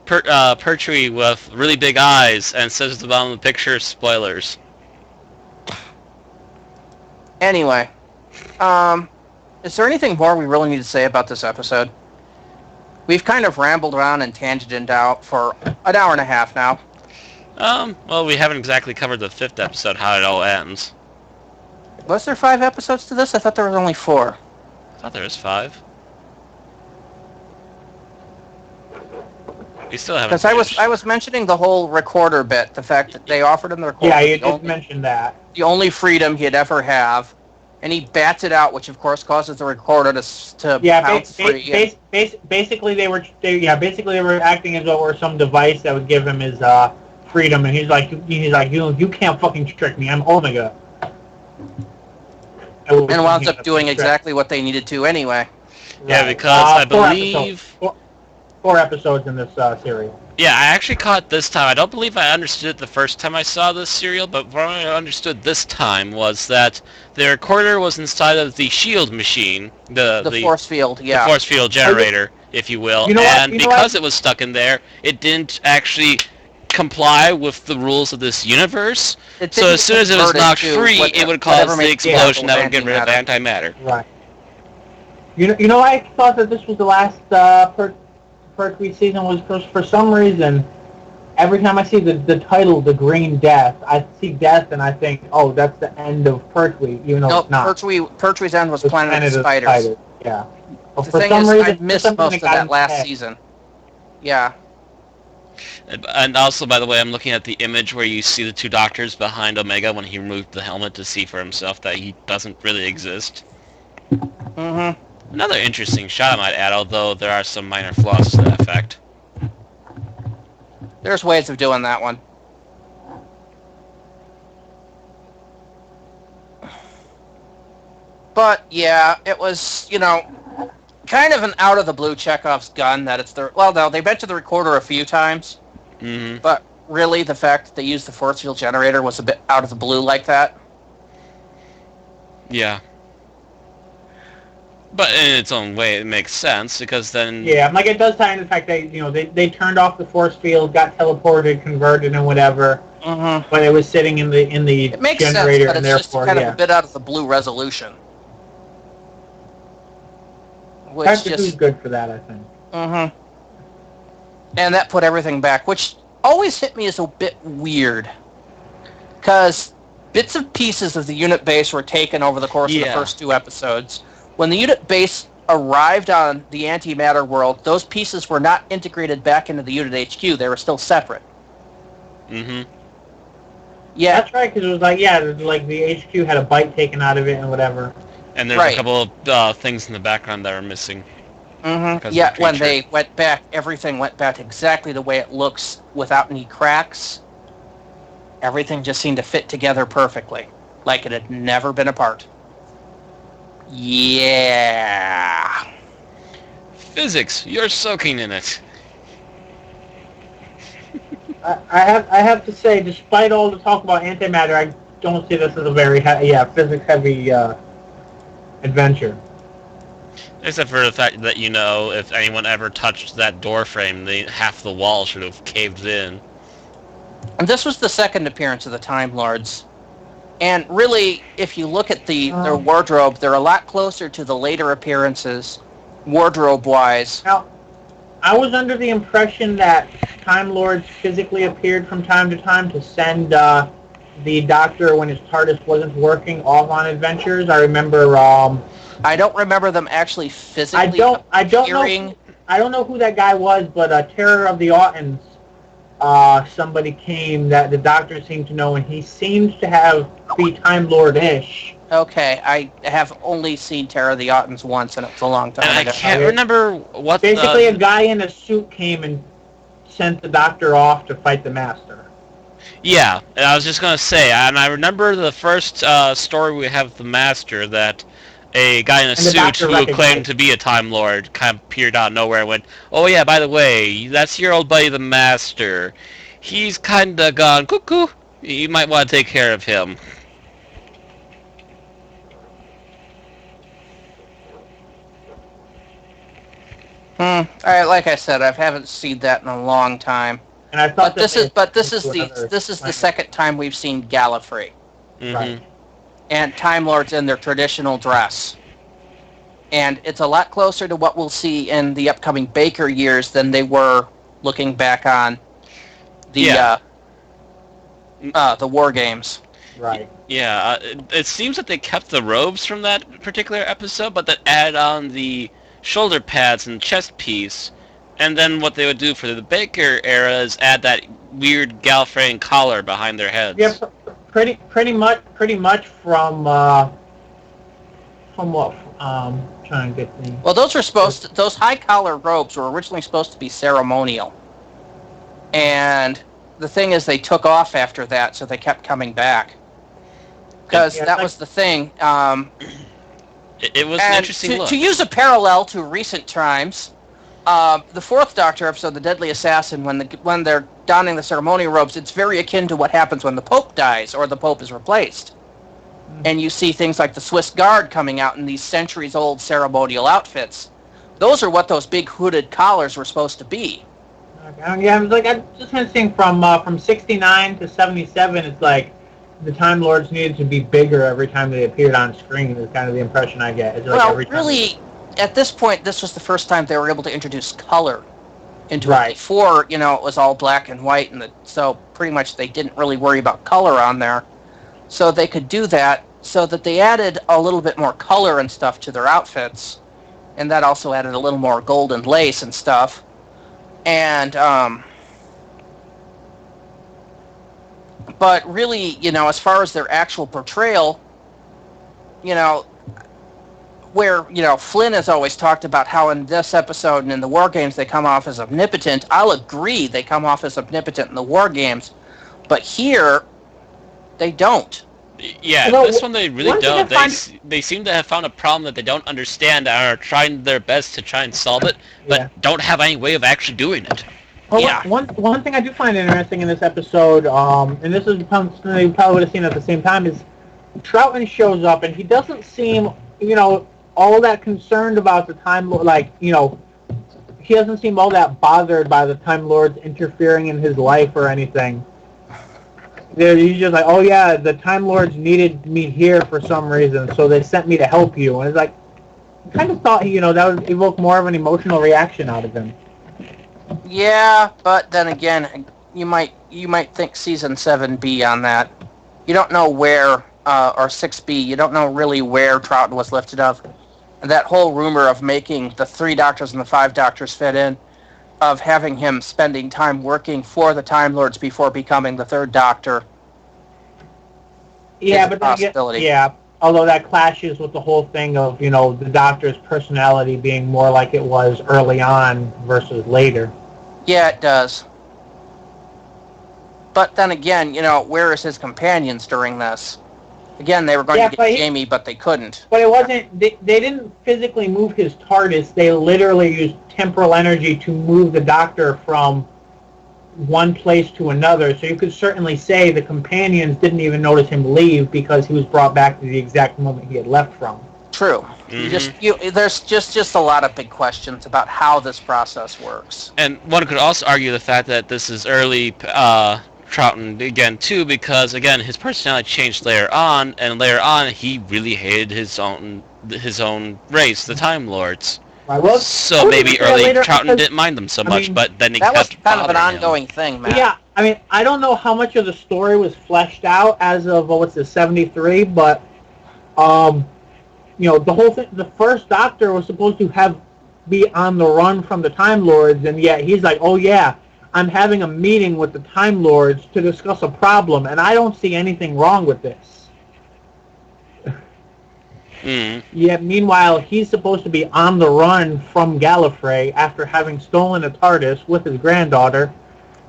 Pertwee with really big eyes, and it says at the bottom of the picture, spoilers. Anyway, is there anything more we really need to say about this episode? We've kind of rambled around and tangented out for an hour and a half now. Well, we haven't exactly covered the 5th episode, how it all ends. Was there 5 episodes to this? I thought there was only 4. I thought there was 5. We still haven't. Because I was mentioning the whole recorder bit, the fact that they offered him the recorder. Yeah, you just mentioned that. The only freedom he'd ever have, and he bats it out, which of course causes the recorder to bounce free. Basically they were acting as though it were some device that would give him his freedom, and he's like you can't fucking trick me. I'm Omega. And wound up doing exactly what they needed to anyway. Yeah, because I believe 4 episodes in this series. Yeah, I actually caught it this time. I don't believe I understood it the first time I saw this serial, but what I understood this time was that the recorder was inside of the shield machine, the force field, yeah, the force field generator, if you will, because it was stuck in there, it didn't actually comply with the rules of this universe. So as soon as it was knocked free, it would cause the explosion that would get rid of antimatter. Right. You know, I thought that this was the last Pertwee season was for some reason. Every time I see the title, The Green Death, I see death and I think, oh, that's the end of Pertwee, even though it's not. Pertwee's end was Planet of the Spiders. Yeah. Well, the thing is, I missed most of that last season. Yeah. And also, by the way, I'm looking at the image where you see the 2 doctors behind Omega when he removed the helmet to see for himself that he doesn't really exist. Mm-hmm. Another interesting shot, I might add, although there are some minor flaws to that effect. There's ways of doing that one. But, yeah, it was, kind of an out-of-the-blue Chekhov's gun that it's the... Well, no, they mentioned the recorder a few times. Mm-hmm. But really, the fact that they used the force field generator was a bit out of the blue like that. Yeah. But in its own way, it makes sense, because then... Yeah, it does tie into the fact that, they turned off the force field, got teleported, converted, and whatever. Mm-hmm. But it was sitting in the it makes generator, sense, but and it's therefore, just kind of a bit out of the blue resolution. Which just good for that, I think. Mm-hmm. And that put everything back, which always hit me as a bit weird. Because bits and pieces of the unit base were taken over the course of the first 2 episodes. When the unit base arrived on the antimatter world, those pieces were not integrated back into the unit HQ. They were still separate. Mm-hmm. Yeah. That's right, because it was like the HQ had a bite taken out of it and whatever. And there's a couple of things in the background that are missing. Mm-hmm. Yeah, when they went back, everything went back exactly the way it looks without any cracks. Everything just seemed to fit together perfectly, like it had never been apart. Yeah. Physics, you're soaking in it. I have to say, despite all the talk about antimatter, I don't see this as a very physics heavy adventure. Except for the fact that, if anyone ever touched that door frame, half the wall should have caved in. And this was the second appearance of the Time Lords. And really, if you look at their wardrobe, they're a lot closer to the later appearances, wardrobe-wise. Now, I was under the impression that Time Lords physically appeared from time to time to send the Doctor, when his TARDIS wasn't working, off on adventures. I remember... I don't remember them actually physically appearing. I don't know who that guy was, but Terror of the Autons, somebody came that the Doctor seemed to know, and he seemed to be Time Lord-ish. Okay, I have only seen Terror of the Autons once, and it was a long time ago. I can't remember what. Basically, a guy in a suit came and sent the Doctor off to fight the Master. Yeah, I was just gonna say, and I remember the first story we have of the Master, that a guy in a suit who claimed to be a Time Lord kind of appeared out of nowhere and went, "Oh yeah, by the way, that's your old buddy the Master. He's kinda gone cuckoo. You might want to take care of him." Like I said, I haven't seen that in a long time. And I thought this is the second time we've seen Gallifrey. Mm-hmm. Right. And Time Lords in their traditional dress. And it's a lot closer to what we'll see in the upcoming Baker years than they were looking back on the War Games. Right. Yeah, it seems that they kept the robes from that particular episode, but that added on the shoulder pads and chest piece, and then what they would do for the Baker era is add that weird Gallifreyan collar behind their heads. Yeah, pretty much from what? Trying to get the. Well, those high collar robes were originally supposed to be ceremonial, and the thing is, they took off after that, so they kept coming back because that was the thing. It was an interesting look. To use a parallel to recent times, the Fourth Doctor episode, The Deadly Assassin, when they're donning the ceremonial robes, it's very akin to what happens when the Pope dies or the Pope is replaced. Mm-hmm. And you see things like the Swiss Guard coming out in these centuries-old ceremonial outfits. Those are what those big hooded collars were supposed to be. Okay. Yeah, I'm just kind of saying from 69 to 77, it's like the Time Lords needed to be bigger every time they appeared on screen, is kind of the impression I get. It's like well, every time really, at this point, this was the first time they were able to introduce color into it. Before, it was all black and white, so pretty much they didn't really worry about color on there. So they could do that, so that they added a little bit more color and stuff to their outfits, and that also added a little more golden lace and stuff. And, but really, as far as their actual portrayal, where, Flynn has always talked about how in this episode and in the War Games they come off as omnipotent. I'll agree they come off as omnipotent in the War Games, but here, they don't. Yeah, this one they really don't. They seem to have found a problem that they don't understand and are trying their best to try and solve it, but don't have any way of actually doing it. Well, yeah. One thing I do find interesting in this episode, and this is something you probably would have seen at the same time, is Troughton shows up and he doesn't seem, all that concerned about the Time Lord, he doesn't seem all that bothered by the Time Lords interfering in his life or anything. He's just like, oh yeah, the Time Lords needed me here for some reason, so they sent me to help you. And it's like, I kind of thought, that would evoke more of an emotional reaction out of him. Yeah, but then again, you might think season 7B on that. You don't know where, or 6B, you don't know really where Troughton was lifted of. And that whole rumor of making the 3 Doctors and the 5 Doctors fit in, of having him spending time working for the Time Lords before becoming the 3rd Doctor. Yeah, but although that clashes with the whole thing of, the Doctor's personality being more like it was early on versus later. Yeah, it does. But then again, where is his companions during this? Again, they were going to get Jamie, but they couldn't. But it wasn't. They didn't physically move his TARDIS. They literally used temporal energy to move the Doctor from one place to another. So you could certainly say the companions didn't even notice him leave because he was brought back to the exact moment he had left from. True. There's just a lot of big questions about how this process works. And one could also argue the fact that this is early Troughton again too, because again his personality changed later on, and later on he really hated his own race, the Time Lords. Right, well, so maybe early Troughton didn't mind them so much, but then that was kind of an ongoing thing, man. Yeah, I mean, I don't know how much of the story was fleshed out as of 73, but the whole thing, the first Doctor was supposed to be on the run from the Time Lords, and yet he's like, oh yeah, I'm having a meeting with the Time Lords to discuss a problem, and I don't see anything wrong with this. Yet, meanwhile, he's supposed to be on the run from Gallifrey after having stolen a TARDIS with his granddaughter.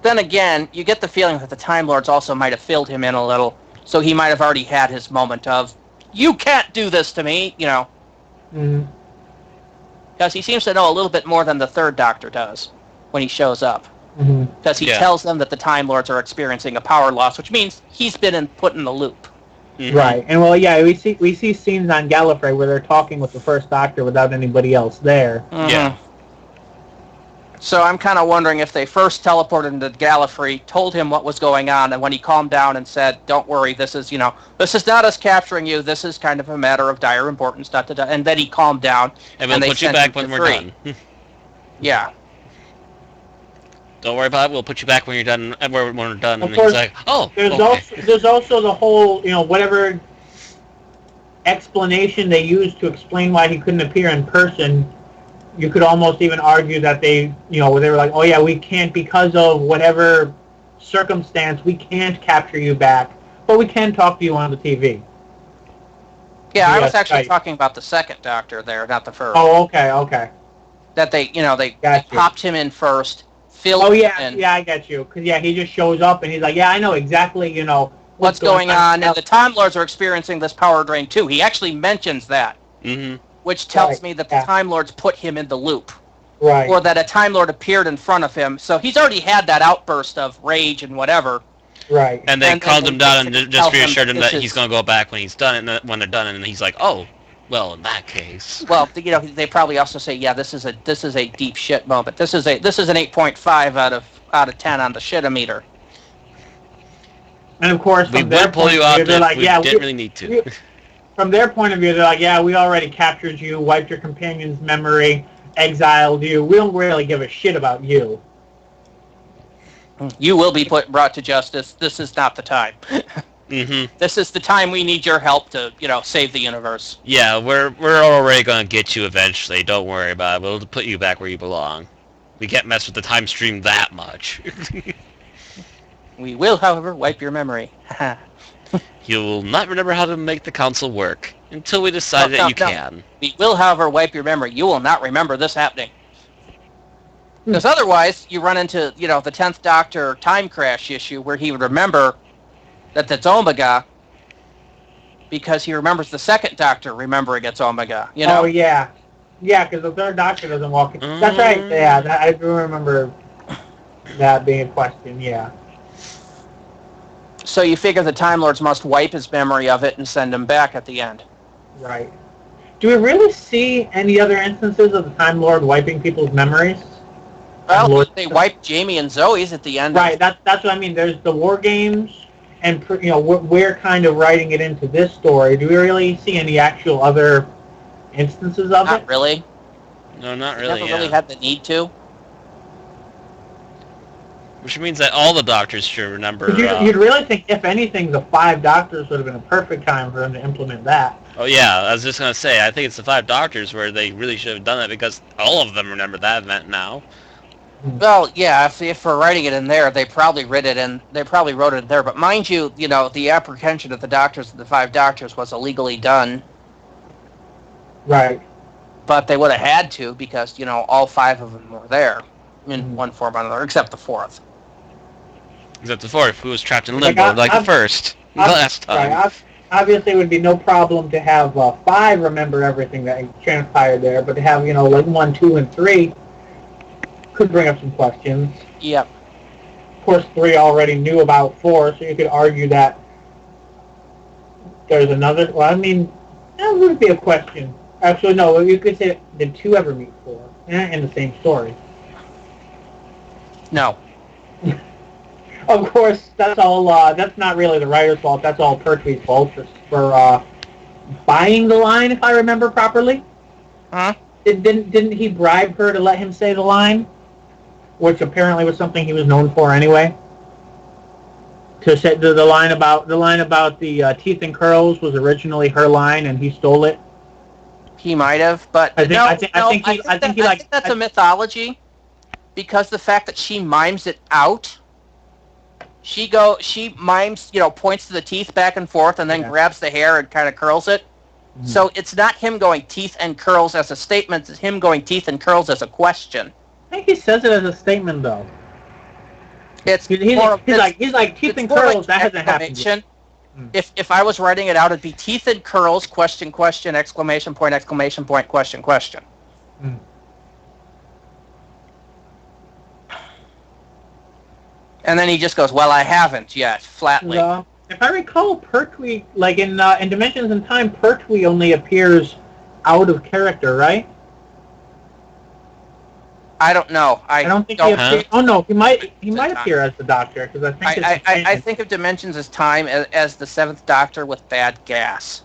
Then again, you get the feeling that the Time Lords also might have filled him in a little, so he might have already had his moment of, you can't do this to me, Because he seems to know a little bit more than the third Doctor does when he shows up. Because he tells them that the Time Lords are experiencing a power loss, which means he's been put in the loop. Right, and we see scenes on Gallifrey where they're talking with the first Doctor without anybody else there. Yeah. So I'm kind of wondering if they first teleported into Gallifrey, told him what was going on, and when he calmed down and said, "Don't worry, this is not us capturing you. This is kind of a matter of dire importance." And then he calmed down, and we'll put you back when we're done. Yeah. Don't worry about it. We'll put you back when you're done. When we're done. And he's like, "Oh." There's also the whole, whatever explanation they used to explain why he couldn't appear in person. You could almost even argue that they, where they were like, "Oh yeah, we can't because of whatever circumstance, we can't capture you back, but we can talk to you on the TV." Yeah, I was actually talking about the second Doctor there, not the first. Oh, okay. That they popped him in first. Oh yeah, I get you. Because he just shows up and he's like, "Yeah, I know exactly, what's going on." And the Time Lords are experiencing this power drain too. He actually mentions that, which tells me that the Time Lords put him in the loop, right? Or that a Time Lord appeared in front of him. So he's already had that outburst of rage and whatever. Right. And they calmed him down and just reassured him that he's going to go back when he's done, and when they're done, and he's like, "Oh, well, in that case." Well, they probably also say, "Yeah, this is a deep shit moment. This is an 8.5 out of 10 on the shit-o-meter." And of course, we would pull you out if we didn't really need to. From their point of view, they're like, "Yeah, we already captured you, wiped your companion's memory, exiled you. We don't really give a shit about you. You will be brought to justice. This is not the time." This is the time we need your help to, save the universe. Yeah, we're already going to get you eventually. Don't worry about it. We'll put you back where you belong. We can't mess with the time stream that much. We will, however, wipe your memory. You will not remember how to make the council work until we decide that you can. We will, however, wipe your memory. You will not remember this happening. Because otherwise, you run into, the 10th Doctor time crash issue where he would remember that it's Omega because he remembers the second Doctor remembering it's Omega, Oh, yeah. Yeah, because the third Doctor doesn't walk in. That's right, yeah. I do remember that being a question, yeah. So you figure the Time Lords must wipe his memory of it and send him back at the end. Right. Do we really see any other instances of the Time Lord wiping people's memories? Well, they wiped Jamie and Zoe's at the end. Right, that's what I mean. There's the War Games, and we're kind of writing it into this story. Do we really see any actual other instances of it? Not really. No, not really. Never really had the need to. Which means that all the Doctors should remember. You'd really think, if anything, the 5 Doctors would have been a perfect time for them to implement that. Oh yeah, I was just gonna say. I think it's the 5 Doctors where they really should have done that because all of them remember that event now. Well, yeah, if we're writing it in there, they probably wrote it in there. But mind you, the apprehension of the Doctors, the 5 Doctors, was illegally done. Right. But they would have had to because, all 5 of them were there in one form or another, except the 4th. Except the 4th, who was trapped in limbo like the first, last time. Right, obviously it would be no problem to have 5 remember everything that transpired there, but to have, like 1, 2, and 3 could bring up some questions. Yep. Of course, 3 already knew about 4, so you could argue that there's another. Well, I mean, that wouldn't be a question. Actually, no. You could say, did 2 ever meet 4 in the same story? No. Of course, that's all. That's not really the writer's fault. That's all Pertwee's fault for buying the line, if I remember properly. Huh? Didn't he bribe her to let him say the line, which apparently was something he was known for anyway? To say the line about the teeth and curls was originally her line, and he stole it. He might have, but I think that's a mythology, because the fact that she mimes it out. She mimes, points to the teeth back and forth, and then grabs the hair and kind of curls it. Mm-hmm. So it's not him going teeth and curls as a statement; it's him going teeth and curls as a question. I think he says it as a statement, though. He's like teeth and curls. That hasn't happened yet. If I was writing it out, it'd be teeth and curls, question, question, exclamation point, question, question. Mm. And then he just goes, well, I haven't yet, flatly. If I recall, Pertwee, like in Dimensions in Time, Pertwee only appears out of character, right? I don't know. I don't think he appears. Oh no, he might appear as the Doctor, because I think of Dimensions as Time as the 7th Doctor with bad gas.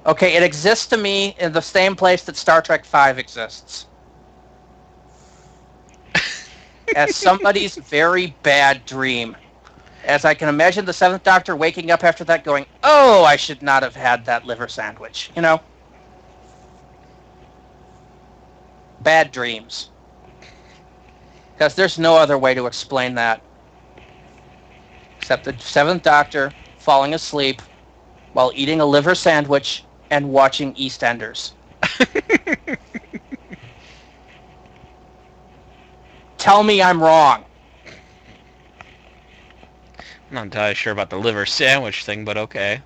Okay, it exists to me in the same place that Star Trek V exists. As somebody's very bad dream. As I can imagine the 7th Doctor waking up after that going, oh, I should not have had that liver sandwich, Bad dreams. Because there's no other way to explain that. Except the 7th Doctor falling asleep while eating a liver sandwich and watching EastEnders. Tell me I'm wrong. I'm not entirely sure about the liver sandwich thing, but okay.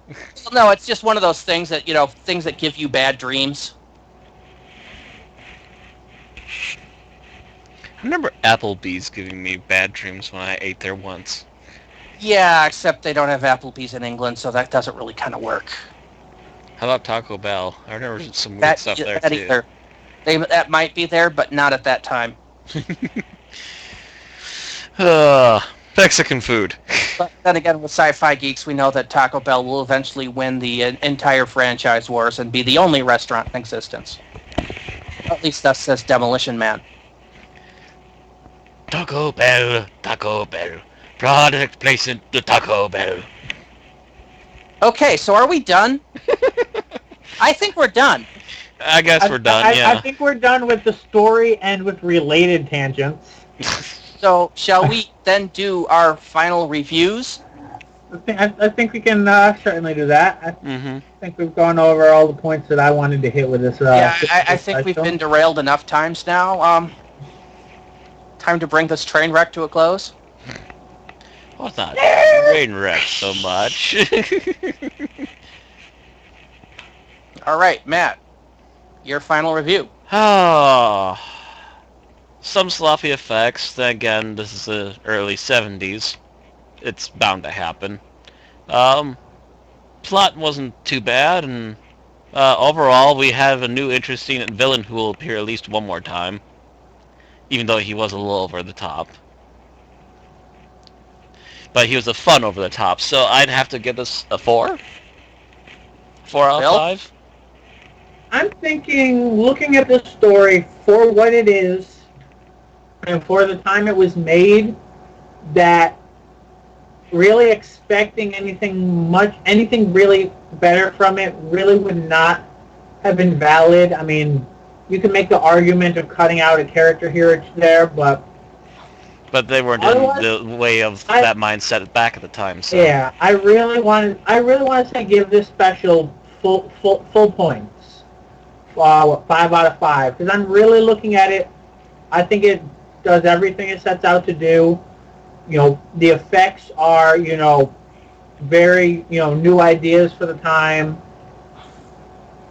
No, it's just one of those things that, things that give you bad dreams. I remember Applebee's giving me bad dreams when I ate there once. Yeah, except they don't have Applebee's in England, so that doesn't really kind of work. How about Taco Bell? I remember some weird stuff there, too. Either. That might be there, but not at that time. Mexican food. But then again, with sci-fi geeks, we know that Taco Bell will eventually win the entire franchise wars and be the only restaurant in existence. At least that says Demolition Man. Taco Bell, product placement to Taco Bell. Okay, so are we done? I think we're done. I guess we're done, yeah. I think we're done with the story and with related tangents. So, shall we then do our final reviews? I think we can certainly do that. I think we've gone over all the points that I wanted to hit with this. I think we've been derailed enough times now. Time to bring this train wreck to a close. Well, it's not a train wreck so much. All right, Matt, your final review. Oh, some sloppy effects. Then again, this is the early 70s. It's bound to happen. Plot wasn't too bad, and overall, we have a new interesting villain who will appear at least one more time, even though he was a little over the top. But he was a fun over the top, so I'd have to give this a 4. 4 out of 5. I'm thinking, looking at this story for what it is, and for the time it was made, that really expecting anything really better from it really would not have been valid. I mean, you can make the argument of cutting out a character here or there, but they weren't in the way of that mindset back at the time. So. Yeah, I really want to say give this special full points. 5 out of 5, because I'm really looking at it. I think it does everything it sets out to do. The effects are, very, new ideas for the time.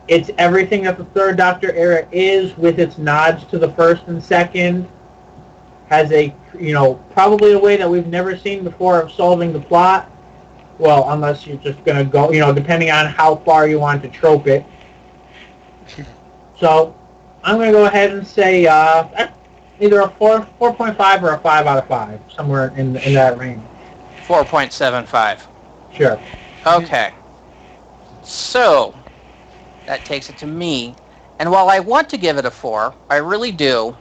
It's everything that the Third Doctor era is, with its nods to the first and second. Has a, probably a way that we've never seen before of solving the plot. Well, unless you're just going to go, depending on how far you want to trope it. So, I'm going to go ahead and say either a 4.5 or a 5 out of 5, somewhere in that range. 4.75. Sure. Okay. So, that takes it to me. And while I want to give it a 4, I really do,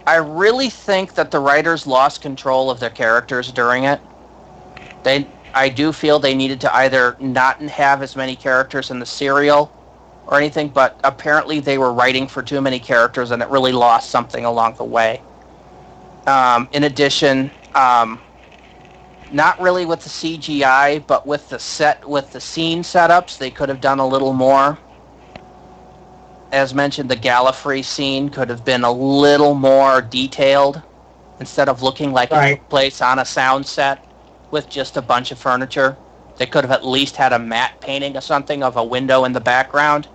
I really think that the writers lost control of their characters during it. I do feel they needed to either not have as many characters in the serial or anything, but apparently they were writing for too many characters and it really lost something along the way. In addition, not really with the CGI, but with the scene setups, they could have done a little more. As mentioned, the Gallifrey scene could have been a little more detailed instead of looking like it took place on a sound set with just a bunch of furniture. They could have at least had a matte painting or something of a window in the background.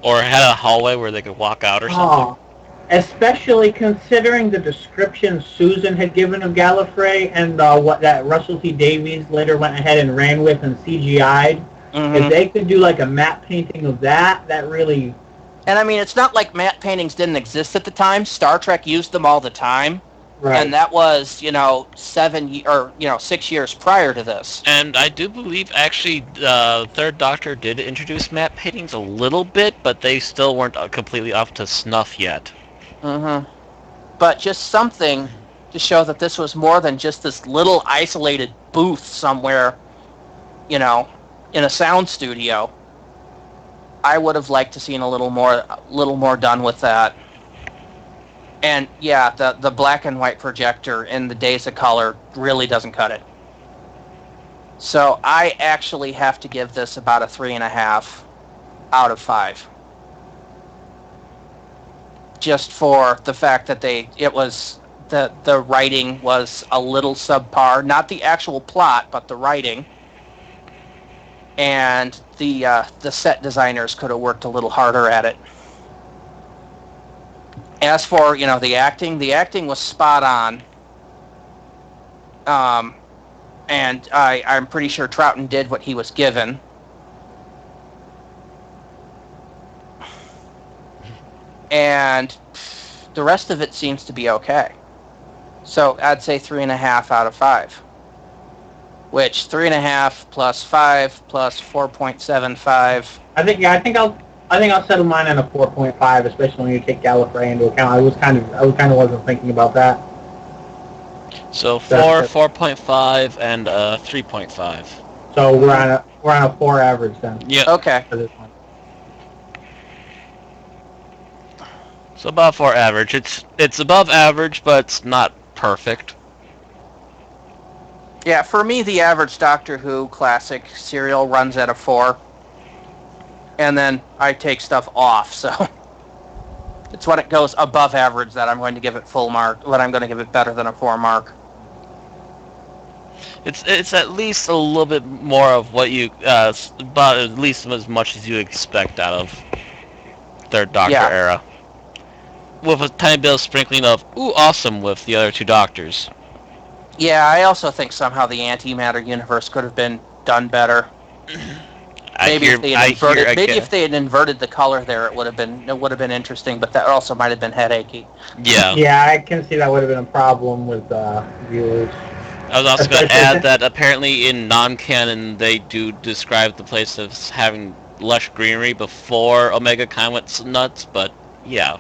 Or had a hallway where they could walk out or something. Especially considering the description Susan had given of Gallifrey and what that Russell T Davies later went ahead and ran with and CGI'd. Mm-hmm. If they could do like a matte painting of that really... And I mean, it's not like matte paintings didn't exist at the time. Star Trek used them all the time. Right. And that was, 6 years prior to this. And I do believe, actually, the Third Doctor did introduce matte paintings a little bit, but they still weren't completely up to snuff yet. Mm-hmm. But just something to show that this was more than just this little isolated booth somewhere, in a sound studio. I would have liked to seen a little more done with that. And yeah, the black and white projector in the Days of Color really doesn't cut it. So I actually have to give this about a 3.5 out of 5. Just for the fact that the writing was a little subpar, not the actual plot, but the writing. And the set designers could have worked a little harder at it. As for, the acting was spot on. And I'm pretty sure Troughton did what he was given. And the rest of it seems to be okay. So I'd say 3.5 out of 5. Which 3.5 plus 5 plus 4.75. I think I'll settle mine on a 4.5, especially when you take Gallifrey into account. I was kind of wasn't thinking about that. So 4.5, and 3.5. So we're on a 4 average then. Yeah. Okay. For this one. So about 4 average. It's above average, but it's not perfect. Yeah, for me, the average Doctor Who classic serial runs at a 4. And then I take stuff off, so it's when it goes above average that I'm going to give it full mark, when I'm going to give it better than a 4 mark. It's at least a little bit more of what you, about at least as much as you expect out of Third Doctor era. With a tiny bit of sprinkling of, ooh, awesome with the other 2 Doctors. Yeah, I also think somehow the antimatter universe could have been done better. Maybe if they had inverted the color there, it would have been interesting, but that also might have been headachy. Yeah. Yeah, I can see that would have been a problem with viewers. I was also going to add that apparently in non-canon they do describe the place as having lush greenery before Omega Khan went nuts, but yeah.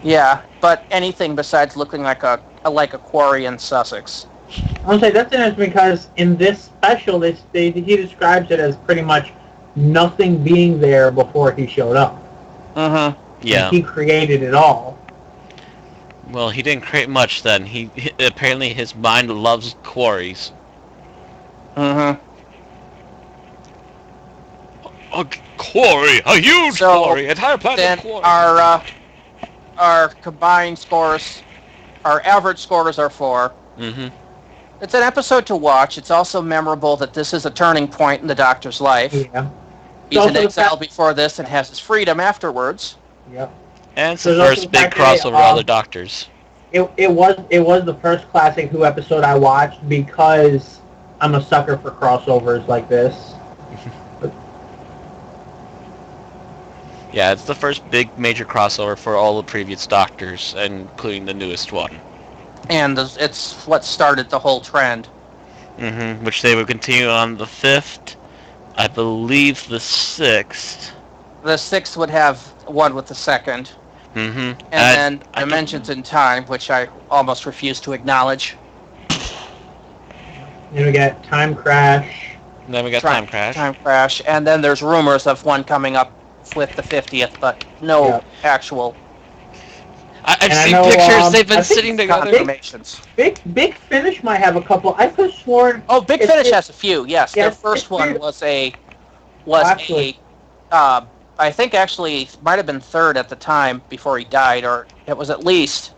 Yeah, but anything besides looking like a quarry in Sussex. I would say that's interesting because in this special, he describes it as pretty much nothing being there before he showed up. Mm-hmm. Yeah. And he created it all. Well, he didn't create much then. He apparently his mind loves quarries. Mm-hmm. A quarry, a huge quarry, entire planet quarry. Our combined scores, our average scores are 4. Mm-hmm. It's an episode to watch. It's also memorable that this is a turning point in the Doctor's life. Yeah. He's in exile before this and has his freedom afterwards. Yep. And it's the first big crossover with other Doctors. It was the first classic Who episode I watched because I'm a sucker for crossovers like this. Yeah, it's the first big major crossover for all the previous Doctors, including the newest one. And it's what started the whole trend. Mm-hmm. Which they would continue on the 5th, I believe the 6th. The 6th would have one with the 2nd. Mm-hmm. And then Dimensions in Time, which I almost refuse to acknowledge. Then we got Time Crash. Then we got Time Crash. Time Crash. And then there's rumors of one coming up with the 50th, but no actual... I've seen pictures. They've been sitting together. Big Finish might have a couple. I could have sworn. Oh, Big Finish has a few. Yes, their first one was a. I think actually might have been 3rd at the time before he died, or it was at least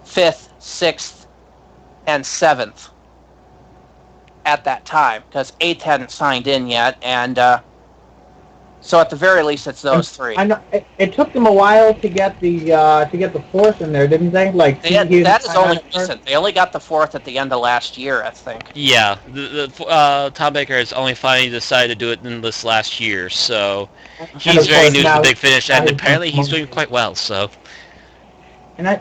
5th, 6th, and 7th at that time because 8th hadn't signed in yet, and so at the very least it's those 3. I know it took them a while to get the 4th in there, didn't they? Like that is only recent. They only got the 4th at the end of last year, I think. Yeah, Tom Baker has only finally decided to do it in this last year, so he's very new to the Big Finish, and apparently he's doing quite well. So, and I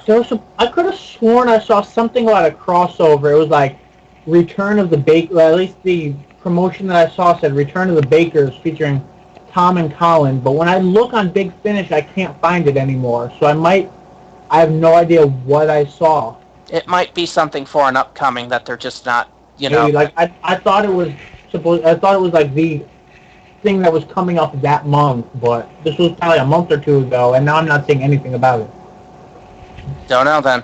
could have sworn I saw something about a crossover. It was like Return of the Baker, at least the promotion that I saw said Return of the Bakers featuring Tom and Colin, but when I look on Big Finish, I can't find it anymore. So I have no idea what I saw. It might be something for an upcoming that they're just not, know. Like I thought it was like the thing that was coming up that month, but this was probably a month or two ago, and now I'm not seeing anything about it. Don't know then.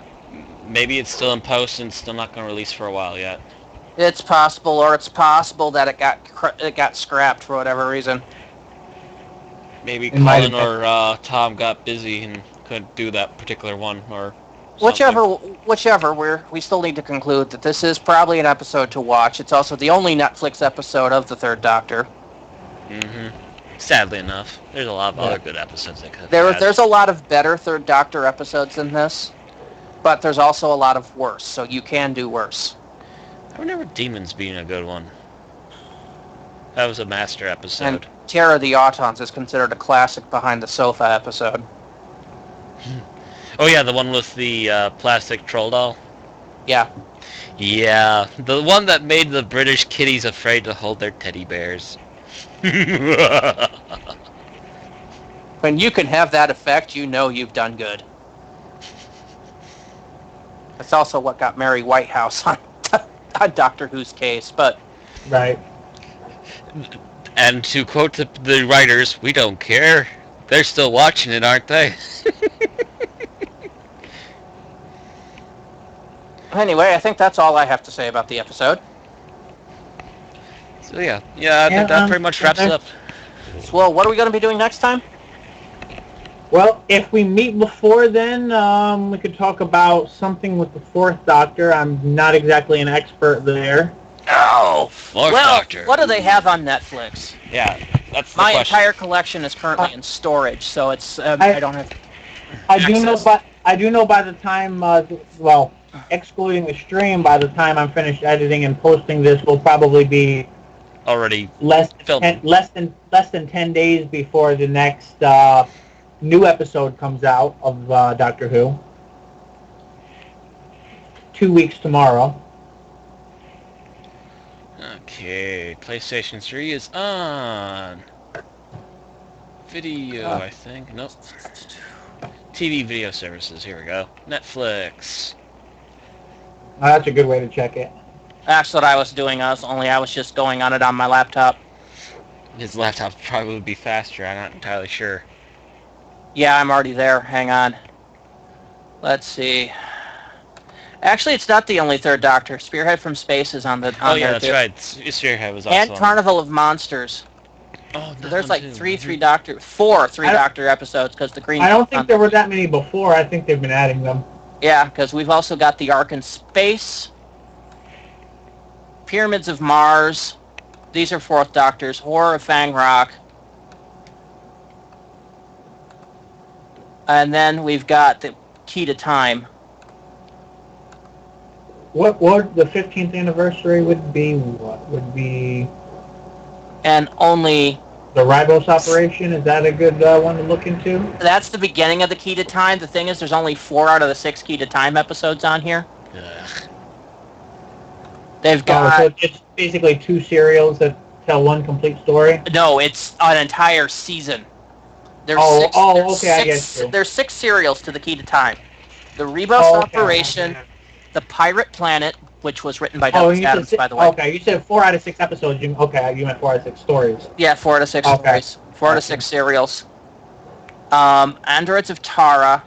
Maybe it's still in post and still not going to release for a while yet. It's possible, or it's possible that it got scrapped for whatever reason. Maybe Colin or Tom got busy and couldn't do that particular one, or whichever. We still need to conclude that this is probably an episode to watch. It's also the only Netflix episode of the Third Doctor. Mm-hmm. Sadly enough, there's a lot of other good episodes that could. There's a lot of better Third Doctor episodes than this, but there's also a lot of worse. So you can do worse. I remember Demons being a good one. That was a master episode. And Terror of the Autons is considered a classic behind the sofa episode. Oh yeah, the one with the plastic troll doll? Yeah. Yeah, the one that made the British kiddies afraid to hold their teddy bears. When you can have that effect, you know you've done good. That's also what got Mary Whitehouse on Doctor Who's case, but... Right. And to quote the writers, we don't care. They're still watching it, aren't they? Anyway, I think that's all I have to say about the episode. So yeah, that pretty much wraps it up. Well, what are we going to be doing next time? Well, if we meet before then, we could talk about something with the Fourth Doctor. I'm not exactly an expert there. Oh, Fourth Doctor. What do they have on Netflix? Yeah, that's the My question. entire collection is currently in storage, so it's I don't have. I do know by the time, excluding the stream, by the time I'm finished editing and posting this, will probably be already less than 10 days before the next new episode comes out of Doctor Who. 2 weeks tomorrow. Okay, PlayStation 3 is on. Video, I think. Nope. TV video services, here we go. Netflix. Oh, that's a good way to check it. That's what I was doing. I was just going on it on my laptop. His laptop probably would be faster, I'm not entirely sure. Yeah, I'm already there. Hang on. Let's see. Actually, it's not the only Third Doctor. Spearhead from Space is on the. Oh yeah, that's right. Spearhead was also. And Carnival of Monsters. Oh, so there's like three Doctor episodes because the Green. I don't think there were that many before. I think they've been adding them. Yeah, because we've also got the Ark in Space, Pyramids of Mars. These are Fourth Doctors. Horror of Fang Rock. And then we've got the Key to Time. What the 15th anniversary would be? What would be? And only... The Ribos operation, is that a good one to look into? That's the beginning of the Key to Time. The thing is, there's only 4 out of the 6 Key to Time episodes on here. They've got... so it's basically 2 serials that tell one complete story? No, it's an entire season. There's I guess. There's 6 serials to the Key to Time. The Rebus Operation, The Pirate Planet, which was written by Douglas Adams, by the way. Okay, you said 4 out of 6 episodes. You meant 4 out of 6 stories. Yeah, 4 out of 6 stories. 4 out of 6 serials. Androids of Tara,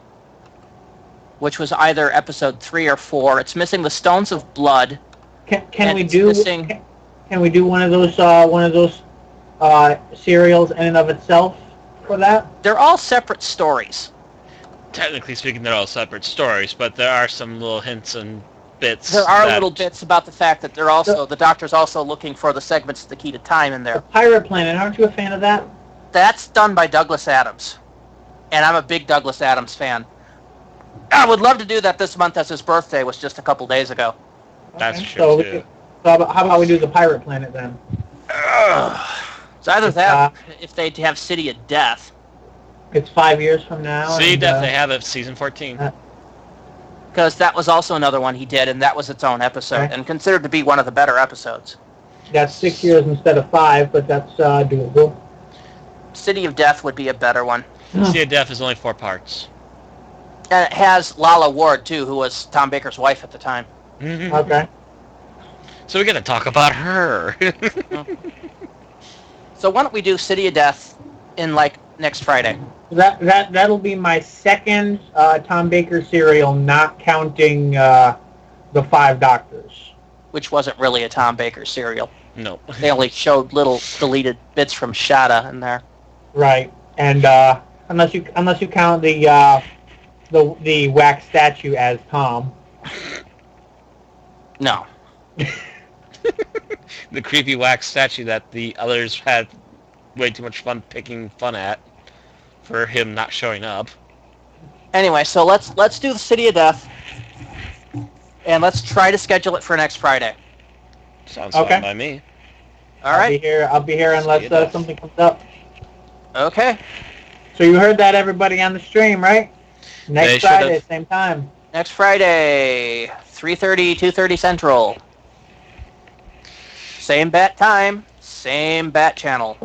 which was either episode 3 or 4. It's missing the Stones of Blood. Can we do one of those serials in and of itself for that? They're all separate stories. Technically speaking, they're all separate stories, but there are some little hints and bits. There are little bits about the fact that the Doctor's also looking for the segments of the Key to Time in there. The Pirate Planet, aren't you a fan of that? That's done by Douglas Adams, and I'm a big Douglas Adams fan. I would love to do that this month, as his birthday was just a couple days ago. That's true, too. So how about we do the Pirate Planet, then? It's either that, if they have City of Death. It's 5 years from now. City of Death, they have it, season 14. Because that was also another one he did, and that was its own episode, and considered to be one of the better episodes. That's 6 years instead of 5, but that's doable. City of Death would be a better one. City of Death is only 4 parts. And it has Lala Ward, too, who was Tom Baker's wife at the time. Okay. So we got to talk about her. So why don't we do City of Death in, next Friday? That'll be my second Tom Baker serial, not counting the 5 Doctors. Which wasn't really a Tom Baker serial. No. They only showed little deleted bits from Shada in there. Right, and unless you count the wax statue as Tom. No. The creepy wax statue that the others had way too much fun picking fun at for him not showing up. Anyway, so let's do the City of Death, and let's try to schedule it for next Friday. Sounds fine by me. All right. I'll be here unless something comes up. Okay. So you heard that, everybody on the stream, right? Next Friday, same time. Next Friday, 3:30, 2:30 Central. Same bat time, same bat channel.